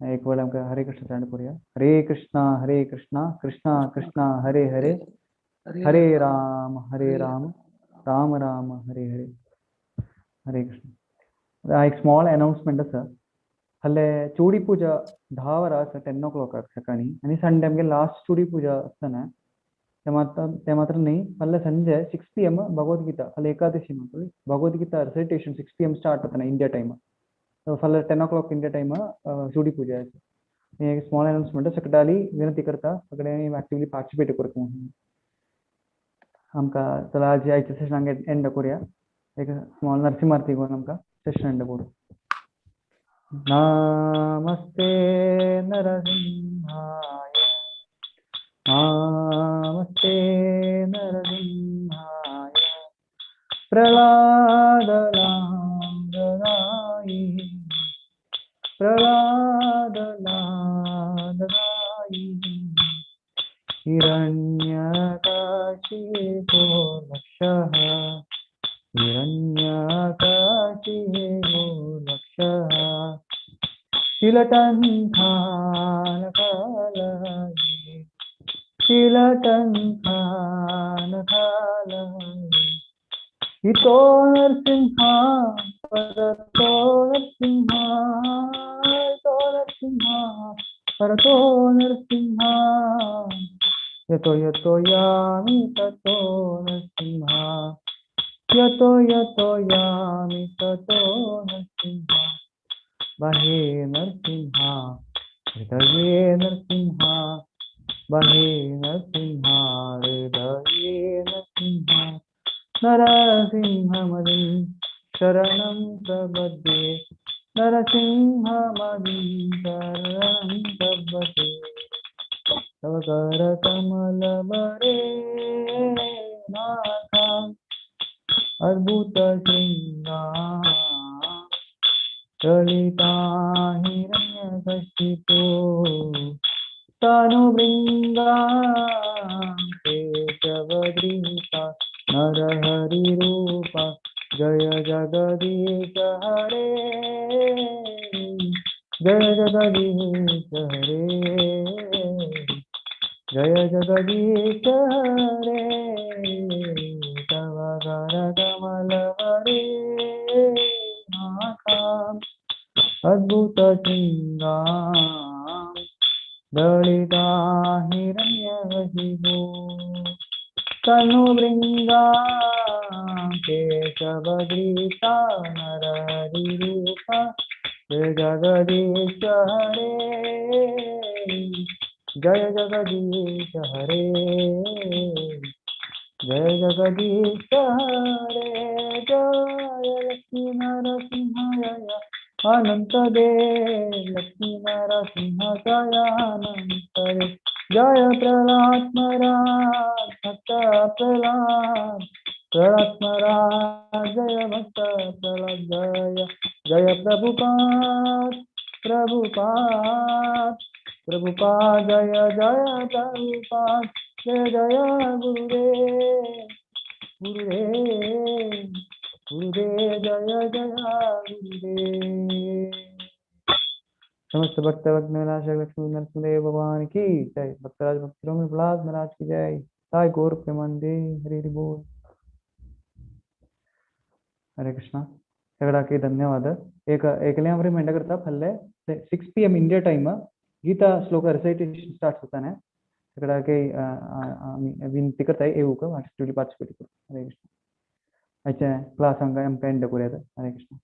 एक बार हमका हरे कृष्ण चरण करिया. हरे कृष्णा कृष्णा कृष्णा हरे हरे हरे राम राम राम हरे हरे. हरे कृष्ण. एक स्मॉल अनाउन्समेंट आसा. फाल्यां चोडी पुजा 10 वरां आसा 10 o'clock सकाळी आनी संडे आमगे लास्ट चोडी पुजा आसतना ते मात्र न्ही फाल्यां संजे 6 PM भगवद्गीता फाल्यां एकादशी न्हू भगवद्गीता रिसाइटेशन 6 PM स्टार्ट जाता इंडिया टाइम फाल्यां 10 o'clock इंडिया टाइम चोडी पुजा आसा एक स्मॉल अनाउंसमेंट सकटाली विनंती करता सगळ्यांनी एक्टिवली पार्टिसिपेट करता म्हणून आमकां चला आज आयच्या सेशनाक एंड करूया एक स्मॉल नरसिंहारती घेवन आमकां सेशन एंड करूं नमस्ते नरसिंहाय नमस्ते नरसिंहाय प्रह्लादनादनाय प्रह्लादनादनाय हिरण्यकाशिको लक्षः हिरण्यकाशिको लक्षः शिलटन्खानकालये शिलटन्खानकालये हितो नरसिंहा परतो नरसिंहा हितो नरसिंहा परतो नरसिंहा यतो यतो यामि ततो नरसिंहा यतो यतो यामि ततो नरसिंहा बाहे नरसिंहा हृदये नरसिंहा बाहे नरसिंहा हृदये नरसिंहा नरसिंहमदिं शरणं प्रपद्ये नरसिंहमदिं शरणं प्रपद्ये तव करकमलबरे नाथा अद्भुत शृंगार ललिता हिरण्यकशिपो तनुभृङ्गा केशवदृता नरहरिरूपा जय जगदीश हरे जय जगदीश हरे जय जगदीश हरे तव करकमलबरे नाथा अद्भुत शृंगार ललिता हिरण्यकशिपो तनुभृङ्गा केशवदृता नरहरिरूपा जय जगदीश हरे जय जगदीश हरे जय जगदीश हरे जय लक्ष्मी नरसिंहाय अनंत देव लक्ष्मी नरसिंह जय अनंत देव जय प्रह्लाद महाराज भक्त प्रह्लाद प्रह्लाद महाराज जय भक्त प्रह्लाद जय जय प्रभुपाद प्रभुपाद प्रभुपाद जय जय प्रभुपाद जय जय गुरुदेव गुरुदेव गुरुदेव जय जय गुरुदेव समस्त भक्त भक्तनाथ लक्ष्मी नरसिंहदेव भगवान की जय भक्तराज भक्तिरोम प्रहलाद महाराज की जय साई गौर प्रेमानंदे हरि हरि बोल हरे कृष्णा सगळ्यांक धन्यवाद एक एकल्या रिमाइंडर करता फाल्यां 6 PM इंडिया टाइम गीता श्लोक रिसाइटेशन स्टार्ट जाताना सगळ्यांक विनंती करता येवूक एक्टिवली पार्टिसिपेट करूं हरे कृष्णा आयचे क्लास आमकां एंड करूया हरे कृष्णा